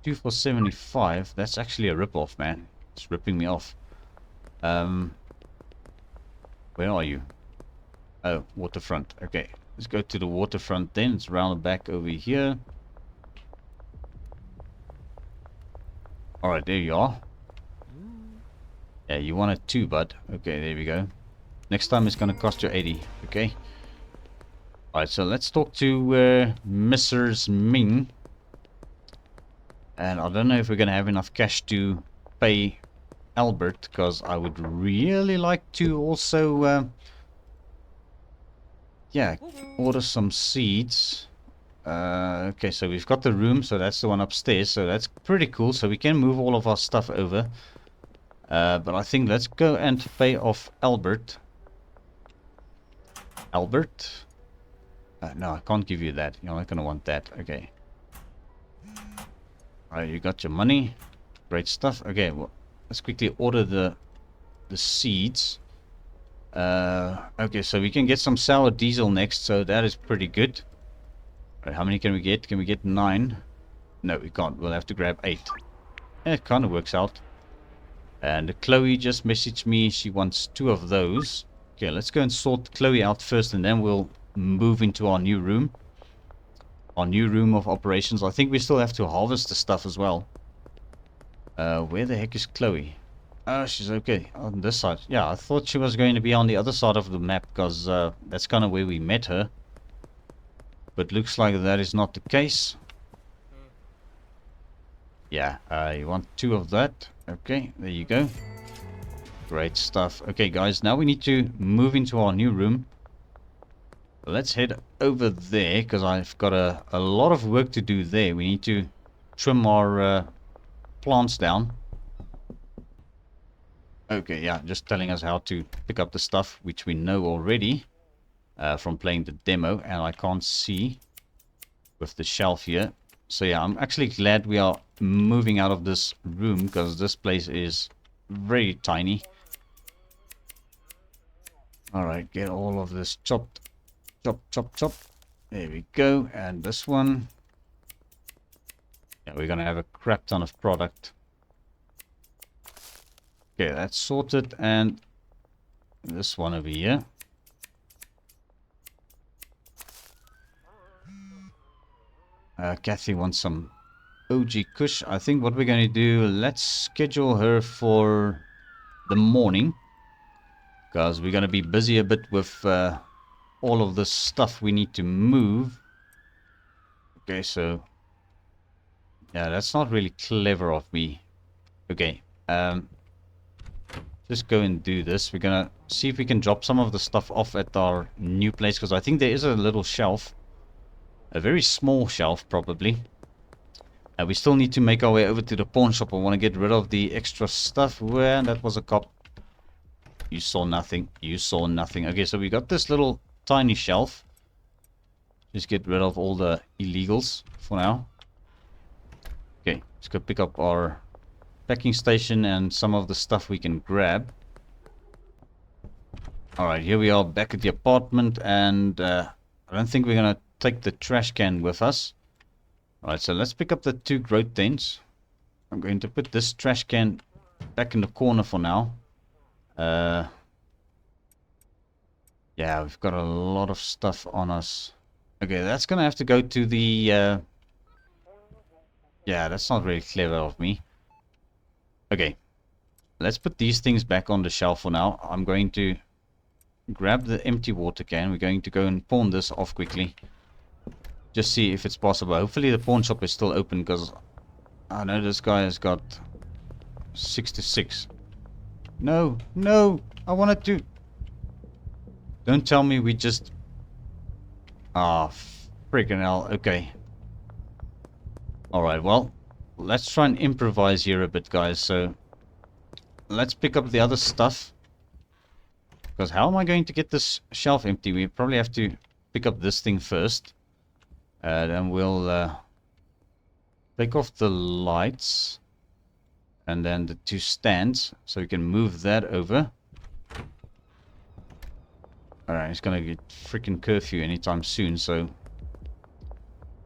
2 for 75. That's actually a rip-off, man. It's ripping me off. Where are you? Oh, waterfront. Okay, let's go to the waterfront then. It's round back over here. Alright, there you are. Yeah, you wanted 2, bud. Okay, there we go. Next time it's gonna cost you 80. Okay. Alright, so let's talk to Mrs. Ming. And I don't know if we're gonna have enough cash to pay Albert, because I would really like to also yeah, order some seeds. Okay, so we've got the room, so that's the one upstairs, so that's pretty cool. So we can move all of our stuff over. But I think let's go and pay off Albert. Albert? No, I can't give you that. You're not going to want that. Okay. Alright, you got your money. Great stuff. Okay, well, let's quickly order the seeds. Okay, so we can get some sour diesel next, so that is pretty good. Right, how many can we get? Can we get 9? No, we can't. We'll have to grab 8. Yeah, it kind of works out. And Chloe just messaged me. She wants 2 of those. Okay, let's go and sort Chloe out first, and then we'll move into our new room. Our new room of operations. I think we still have to harvest the stuff as well. Where the heck is Chloe? Oh, she's okay. On this side. Yeah, I thought she was going to be on the other side of the map, because that's kind of where we met her. But looks like that is not the case. Yeah, you want 2 of that. Okay, there you go. Great stuff. Okay, guys, now we need to move into our new room. Let's head over there, because I've got a lot of work to do there. We need to trim our plants down. Okay, yeah, just telling us how to pick up the stuff, which we know already from playing the demo, and I can't see with the shelf here. So yeah, I'm actually glad we are moving out of this room, because this place is very tiny. Alright, get all of this chopped. Chop, chop, chop. There we go. And this one. Yeah, we're going to have a crap ton of product. Okay, that's sorted. And this one over here. Kathy wants some OG Kush. I think what we're going to do, let's schedule her for the morning. Because we're going to be busy a bit with all of this stuff we need to move. Okay, so... yeah, that's not really clever of me. Okay, just go and do this. We're going to see if we can drop some of the stuff off at our new place. Because I think there is a little shelf. A very small shelf, probably. We still need to make our way over to the pawn shop. I want to get rid of the extra stuff. Where that was a cop. You saw nothing. You saw nothing. Okay, so we got this little tiny shelf. Just get rid of all the illegals for now. Okay, let's go pick up our packing station and some of the stuff we can grab. Alright, here we are back at the apartment, and I don't think we're going to take the trash can with us. Alright, so let's pick up the 2 growth tents. I'm going to put this trash can back in the corner for now. Yeah, we've got a lot of stuff on us. Okay, that's going to have to go to the... yeah, that's not really clever of me. Okay, let's put these things back on the shelf for now. I'm going to grab the empty water can. We're going to go and pawn this off quickly. Just see if it's possible. Hopefully the pawn shop is still open, because I know this guy has got 66. No, no, I wanted to... don't tell me we just... ah, freaking hell, okay. Alright, well, let's try and improvise here a bit, guys. So, let's pick up the other stuff. Because how am I going to get this shelf empty? We probably have to pick up this thing first. Then we'll take off the lights. And then the 2 stands. So we can move that over. Alright, it's going to get freaking curfew anytime soon. So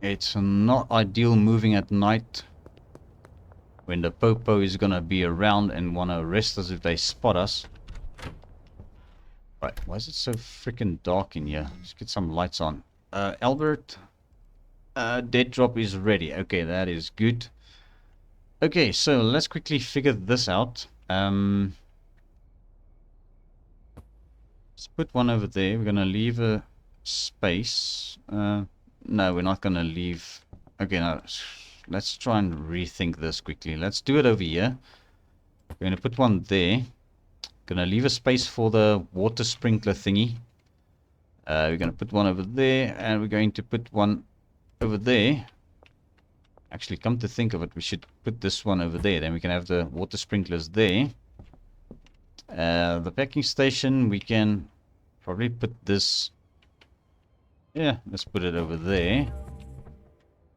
it's not ideal moving at night. When the popo is going to be around and want to arrest us if they spot us. Right, why is it so freaking dark in here? Let's get some lights on. Albert, dead drop is ready. Okay, that is good. Okay, so let's quickly figure this out. Let's put one over there. We're going to leave a space. No, we're not going to leave. Okay, now let's try and rethink this quickly. Let's do it over here. We're going to put one there. Gonna leave a space for the water sprinkler thingy. We're gonna put one over there, and we're going to put one over there. Actually, come to think of it, we should put this one over there. Then we can have the water sprinklers there. The packing station, we can probably put this... yeah, let's put it over there.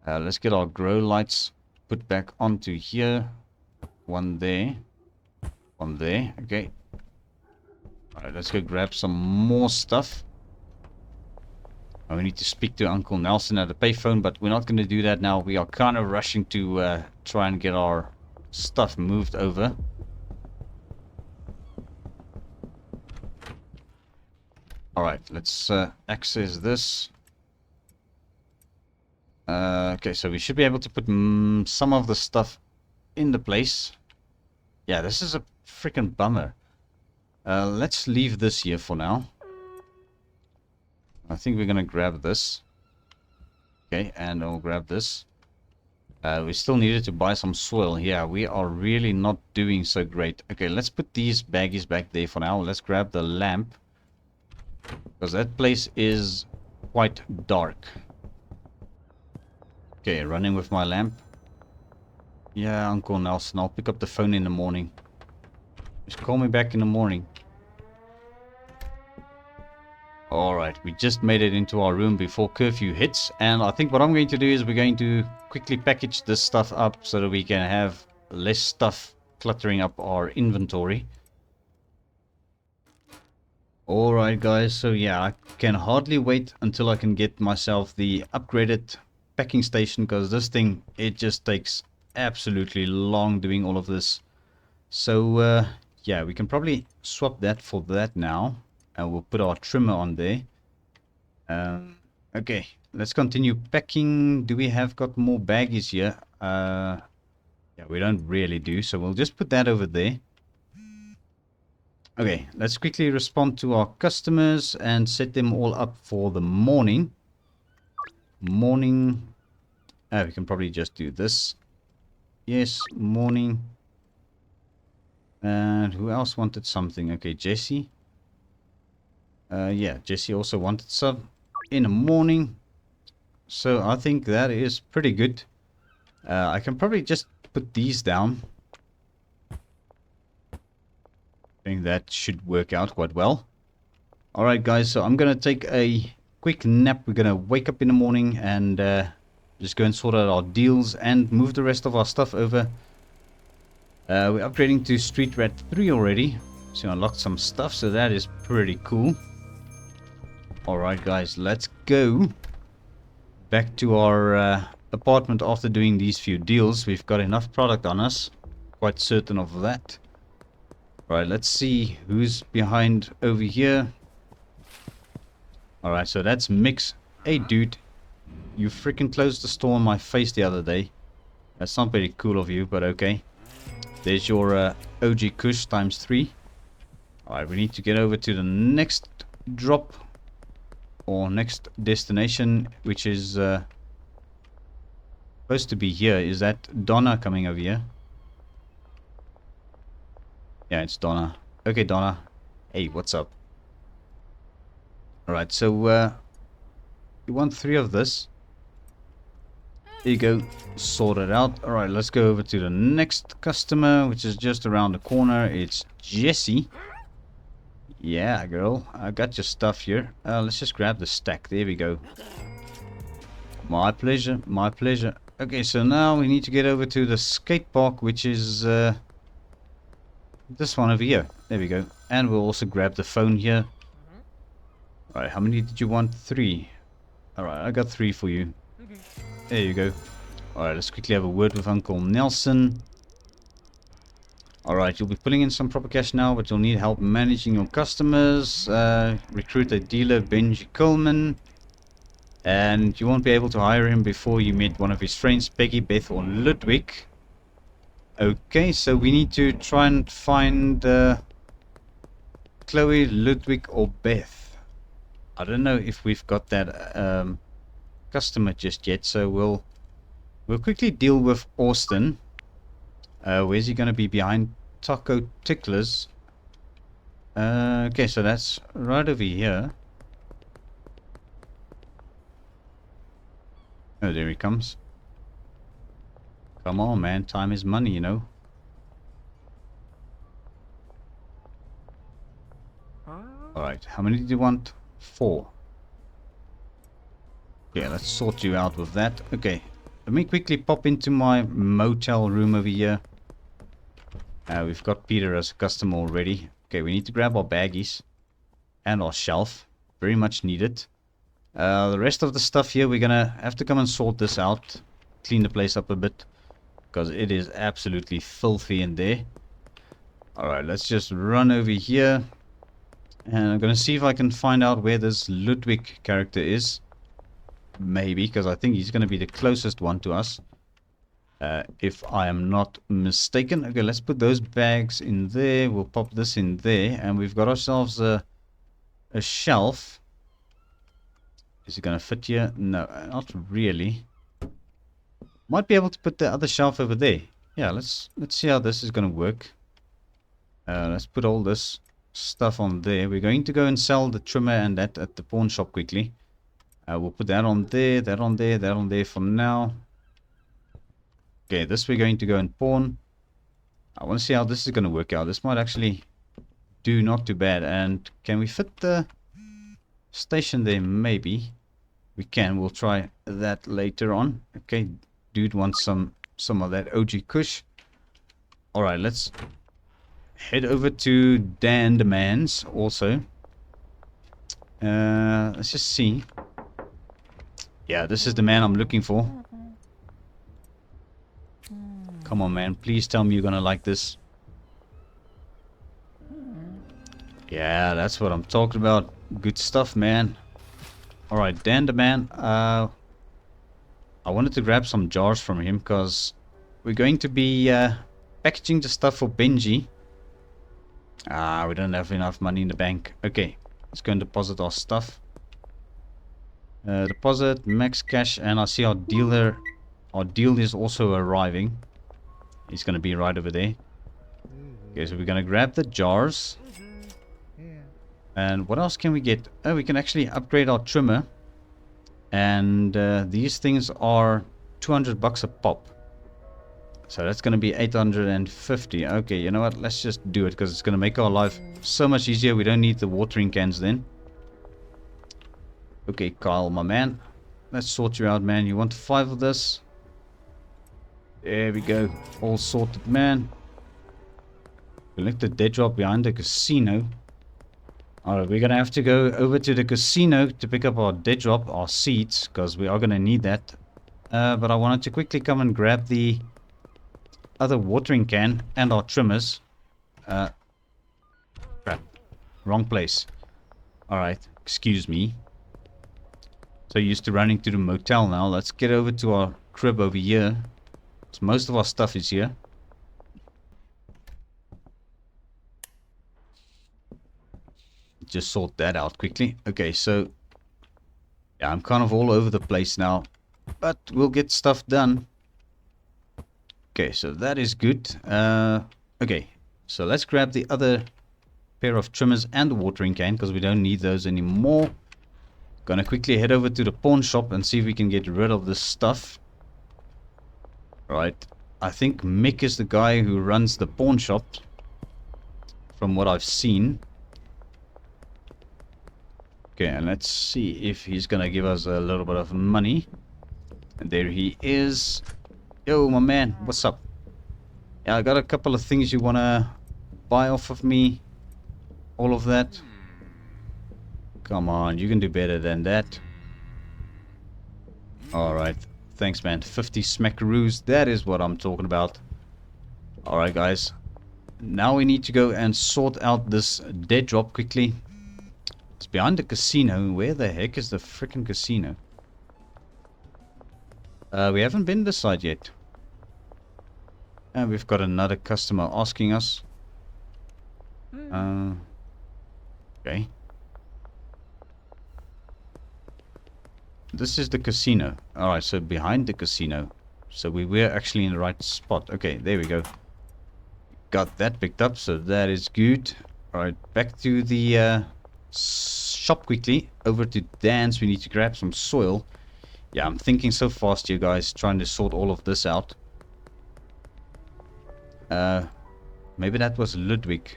Let's get our grow lights put back onto here. One there. One there. Okay. Alright, let's go grab some more stuff. Oh, we need to speak to Uncle Nelson at the payphone, but we're not going to do that now. We are kind of rushing to try and get our stuff moved over. Alright, let's access this. Okay, so we should be able to put some of the stuff in the place. Yeah, this is a freaking bummer. Let's leave this here for now. I think we're going to grab this. Okay, and I'll grab this. We still needed to buy some soil. Yeah, we are really not doing so great. Okay, let's put these baggies back there for now. Let's grab the lamp. Because that place is quite dark. Okay, running with my lamp. Yeah, Uncle Nelson, I'll pick up the phone in the morning. Just call me back in the morning. Alright, we just made it into our room before curfew hits. And I think what I'm going to do is we're going to quickly package this stuff up so that we can have less stuff cluttering up our inventory. Alright guys, so yeah, I can hardly wait until I can get myself the upgraded packing station, because this thing, it just takes absolutely long doing all of this. So yeah, we can probably swap that for that now, and we'll put our trimmer on there. Okay, let's continue packing. Do we have got more baggies here? Yeah, we don't really do, so we'll just put that over there. Okay, let's quickly respond to our customers and set them all up for the morning. Morning. We can probably just do this. Yes, morning. And who else wanted something? Okay, Jesse. Yeah, Jesse also wanted some in the morning. So I think that is pretty good. I can probably just put these down. I think that should work out quite well. Alright guys, so I'm going to take a quick nap. We're going to wake up in the morning and just go and sort out our deals and move the rest of our stuff over. We're upgrading to Street Rat 3 already. So I unlocked some stuff, so that is pretty cool. Alright guys, let's go back to our apartment after doing these few deals. We've got enough product on us. Quite certain of that. Alright, let's see who's behind over here. Alright, so that's Mix. Hey dude, you freaking closed the store in my face the other day. That's not very cool of you, but okay. There's your OG Kush times 3. Alright, we need to get over to the next drop. Or next destination, which is supposed to be here. Is that Donna coming over here? Yeah, it's Donna. Okay, Donna. Hey, what's up? Alright, so you want 3 of this. There you go. Sort it out. Alright, let's go over to the next customer, which is just around the corner. It's Jessie. Yeah, girl. I got your stuff here. Let's just grab the stack. There we go. My pleasure. My pleasure. Okay, so now we need to get over to the skate park, which is this one over here. There we go. And we'll also grab the phone here. Alright, how many did you want? 3. Alright, I got 3 for you. There you go. Alright, let's quickly have a word with Uncle Nelson. Alright, you'll be pulling in some proper cash now, but you'll need help managing your customers. Recruit a dealer, Benji Coleman. And you won't be able to hire him before you meet one of his friends, Peggy, Beth, or Ludwig. Okay, so we need to try and find Chloe, Ludwig, or Beth. I don't know if we've got that customer just yet, so we'll quickly deal with Austin. Where's he going to be? Behind Taco Ticklers. Okay, so that's right over here. Oh, there he comes. Come on, man. Time is money, you know. Alright, how many do you want? 4. Okay, let's sort you out with that. Okay, let me quickly pop into my motel room over here. We've got Peter as a customer already. Okay, we need to grab our baggies and our shelf. Very much needed. The rest of the stuff here, we're gonna have to come and sort this out. Clean the place up a bit, because it is absolutely filthy in there. Alright, let's just run over here. And I'm gonna see if I can find out where this Ludwig character is. Maybe, because I think he's gonna be the closest one to us. If I am not mistaken. Okay, let's put those bags in there. We'll pop this in there. And we've got ourselves a shelf. Is it going to fit here? No, not really. Might be able to put the other shelf over there. Yeah, let's see how this is going to work. Let's put all this stuff on there. We're going to go and sell the trimmer and that at the pawn shop quickly. We'll put that on there, that on there, that on there for now. Okay, this we're going to go and pawn. I want to see how this is going to work out. This might actually do not too bad. And can we fit the station there? Maybe. We can. We'll try that later on. Okay, dude wants some of that OG Kush. Alright, let's head over to Dan the Man's also. Let's just see. Yeah, this is the man I'm looking for. Come on, man. Please tell me you're gonna like this. Yeah, that's what I'm talking about. Good stuff, man. Alright, Dan the man. I wanted to grab some jars from him because we're going to be packaging the stuff for Benji. We don't have enough money in the bank. Okay, let's go and deposit our stuff. Deposit, max cash, and I see our dealer. Our deal is also arriving. He's going to be right over there. Okay, so we're going to grab the jars. And what else can we get? Oh, we can actually upgrade our trimmer. And these things are 200 bucks a pop. So that's going to be 850. Okay, you know what? Let's just do it because it's going to make our life so much easier. We don't need the watering cans then. Okay, Kyle, my man. Let's sort you out, man. You want 5 of this? There we go. All sorted, man. Collect the dead drop behind the casino. Alright, we're going to have to go over to the casino to pick up our dead drop, our seeds, because we are going to need that. But I wanted to quickly come and grab the other watering can and our trimmers. Crap. Wrong place. Alright, excuse me. So used to running to the motel now. Let's get over to our crib over here. So most of our stuff is here. Just sort that out quickly. Okay, so yeah, I'm kind of all over the place now, but we'll get stuff done. Okay, so that is good. Okay, so let's grab the other pair of trimmers and the watering can because we don't need those anymore. Gonna quickly head over to the pawn shop and see if we can get rid of this stuff. Right, I think Mick is the guy who runs the pawn shop from what I've seen. Okay, and let's see if he's gonna give us a little bit of money. And there he is. Yo, my man, what's up? Yeah, I got a couple of things you wanna buy off of me. All of that. Come on, you can do better than that. Alright, thanks man. 50 smackaroos, that is what I'm talking about. Alright guys. Now we need to go and sort out this dead drop quickly. It's behind the casino. Where the heck is the freaking casino? We haven't been this side yet. And we've got another customer asking us. Okay. This is the casino. Alright, so behind the casino. So we were actually in the right spot. Okay, there we go. Got that picked up, so that is good. Alright, back to the shop quickly. Over to Dan's. We need to grab some soil. Yeah, I'm thinking so fast, you guys. Trying to sort all of this out. Maybe that was Ludwig.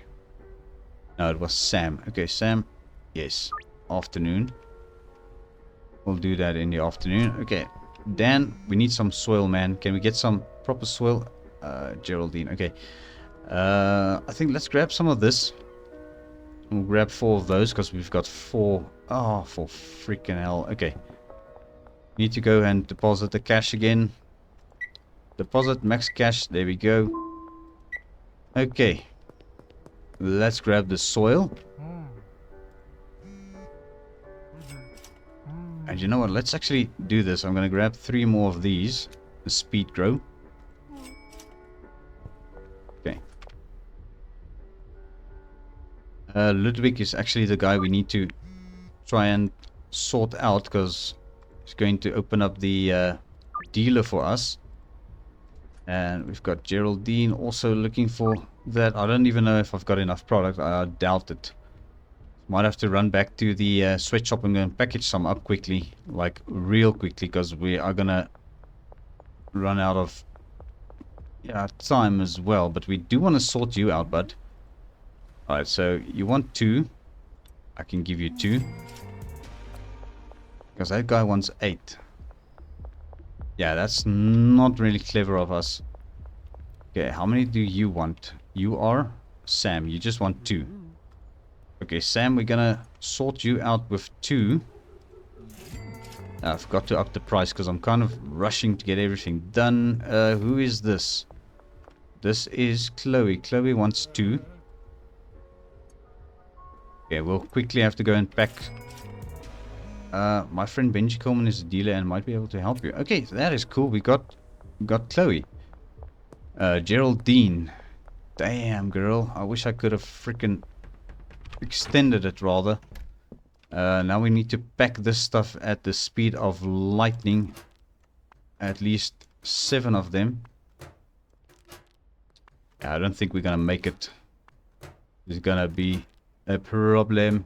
No, it was Sam. Okay, Sam. Yes. Afternoon. We'll do that in the afternoon. Okay. Dan, we need some soil, man. Can we get some proper soil? Geraldine. Okay. I think let's grab some of this. We'll grab 4 of those because we've got 4. Oh, for freaking hell. Okay. Need to go and deposit the cash again. Deposit max cash. There we go. Okay. Let's grab the soil. And you know what? Let's actually do this. I'm going to grab 3 more of these. The speed grow. Okay. Ludwig is actually the guy we need to try and sort out because he's going to open up the dealer for us. And we've got Geraldine also looking for that. I don't even know if I've got enough product. I doubt it. Might have to run back to the sweatshop and go and package some up quickly. Like real quickly because we are going to run out of time as well. But we do want to sort you out, bud. Alright, so you want 2. I can give you 2. Because that guy wants 8. Yeah, that's not really clever of us. Okay, how many do you want? You are Sam. You just want 2. Okay, Sam, we're gonna sort you out with 2. I forgot to up the price because I'm kind of rushing to get everything done. Who is this? This is Chloe. Chloe wants 2. Okay, we'll quickly have to go and pack. My friend Benji Coleman is a dealer and might be able to help you. Okay, so that is cool. We got Chloe. Geraldine. Damn, girl. I wish I could have freaking extended it rather. Now we need to pack this stuff at the speed of lightning. At least 7 of them. I don't think we're gonna make it. It's gonna be a problem.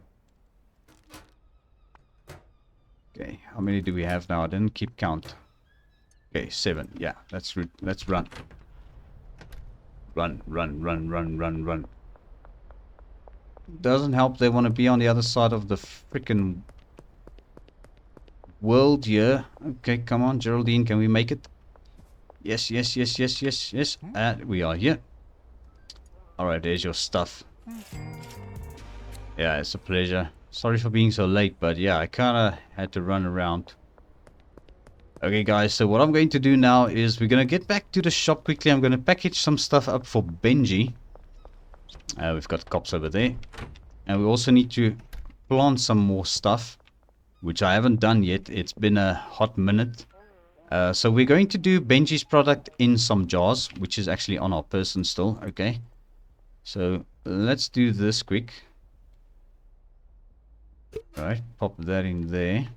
Okay, how many do we have now? I didn't keep count. Okay, 7. Yeah, let's run. Run. Doesn't help they want to be on the other side of the freaking world here. Okay, come on, Geraldine, can we make it? Yes. And we are here. Alright, there's your stuff. Yeah, it's a pleasure. Sorry for being so late, but yeah, I kinda had to run around. Okay guys, so what I'm going to do now is we're gonna get back to the shop quickly. I'm gonna package some stuff up for Benji. We've got cops over there. And we also need to plant some more stuff, which I haven't done yet. It's been a hot minute. So we're going to do Benji's product in some jars, which is actually on our person still. Okay. So let's do this quick. Alright, pop that in there.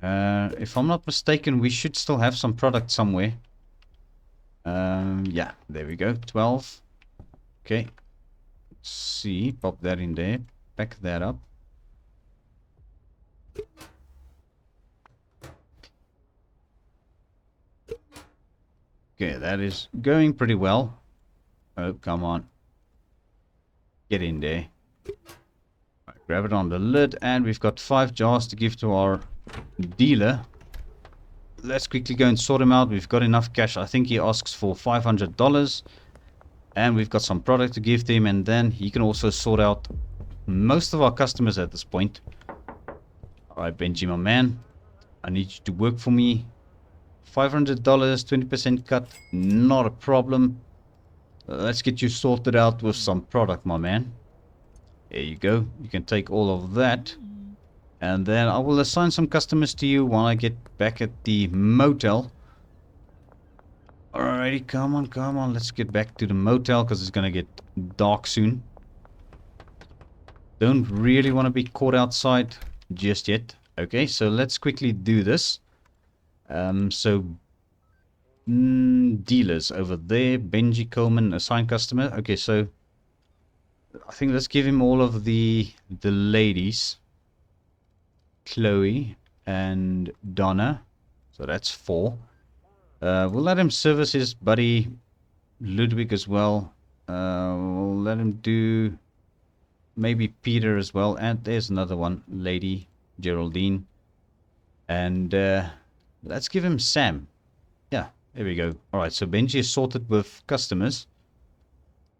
If I'm not mistaken, we should still have some product somewhere. Yeah, there we go. 12. Okay. Let's see. Pop that in there. Pack that up. Okay, that is going pretty well. Oh, come on. Get in there. Right, grab it on the lid, and we've got 5 jars to give to our dealer. Let's quickly go and sort him out. We've got enough cash. I think he asks for $500. And we've got some product to give to him, and then he can also sort out most of our customers at this point. Alright, Benji, my man. I need you to work for me. $500, 20% cut. Not a problem. Let's get you sorted out with some product, my man. There you go. You can take all of that. And then I will assign some customers to you when I get back at the motel. Alrighty, come on. Let's get back to the motel because it's going to get dark soon. Don't really want to be caught outside just yet. Okay, so let's quickly do this. Dealers over there. Benji Coleman, assign customer. Okay, so I think let's give him all of the ladies. Chloe and Donna. So that's 4. We'll let him service his buddy Ludwig as well. We'll let him do maybe Peter as well. And there's another one, Lady Geraldine. And let's give him Sam. Yeah, there we go. Alright, so Benji is sorted with customers.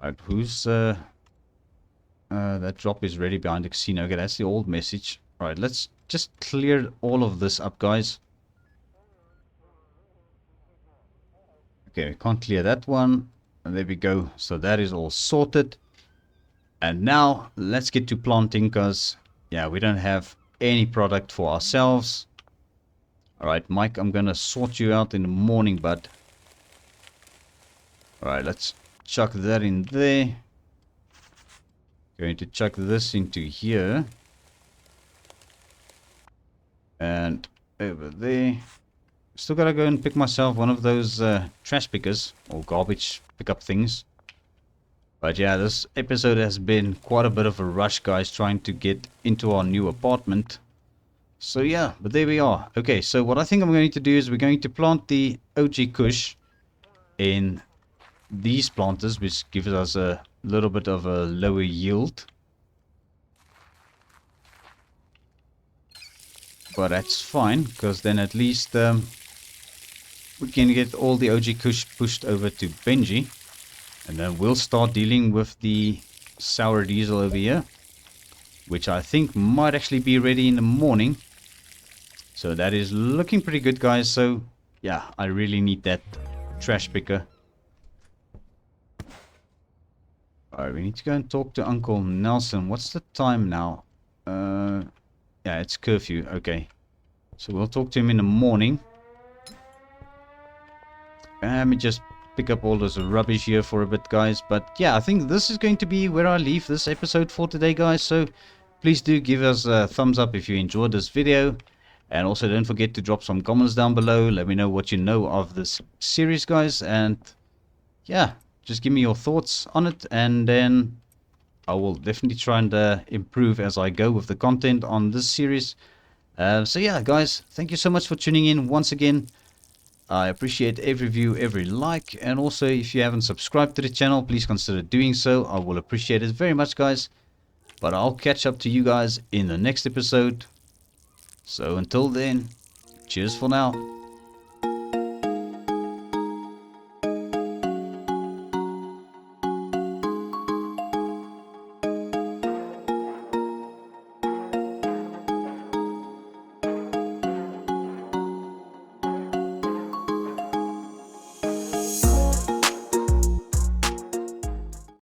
Alright, who's... that drop is ready behind the casino. Okay, that's the old message. Alright, let's just clear all of this up, guys. Okay, we can't clear that one. And there we go. So that is all sorted. And now let's get to planting because, yeah, we don't have any product for ourselves. Alright, Mike, I'm going to sort you out in the morning, bud. Alright, let's chuck that in there. Going to chuck this into here. And over there. Still gotta go and pick myself one of those trash pickers or garbage pickup things. But yeah, this episode has been quite a bit of a rush, guys, trying to get into our new apartment. So yeah, but there we are. Okay, so what I think I'm going to do is we're going to plant the OG Kush in these planters, which gives us a little bit of a lower yield. But that's fine, because then at least we can get all the OG Kush pushed over to Benji. And then we'll start dealing with the sour diesel over here, which I think might actually be ready in the morning. So that is looking pretty good, guys. So yeah, I really need that trash picker. Alright, we need to go and talk to Uncle Nelson. What's the time now? Yeah, it's curfew. Okay. So we'll talk to him in the morning. Let me just pick up all this rubbish here for a bit, guys. But yeah, I think this is going to be where I leave this episode for today, guys. So please do give us a thumbs up if you enjoyed this video. And also don't forget to drop some comments down below. Let me know what you know of this series, guys. And yeah, just give me your thoughts on it. And then I will definitely try and improve as I go with the content on this series. So yeah, guys, thank you so much for tuning in once again. I appreciate every view, every like, and also if you haven't subscribed to the channel, please consider doing so. I will appreciate it very much, guys. But I'll catch up to you guys in the next episode. So until then, cheers for now.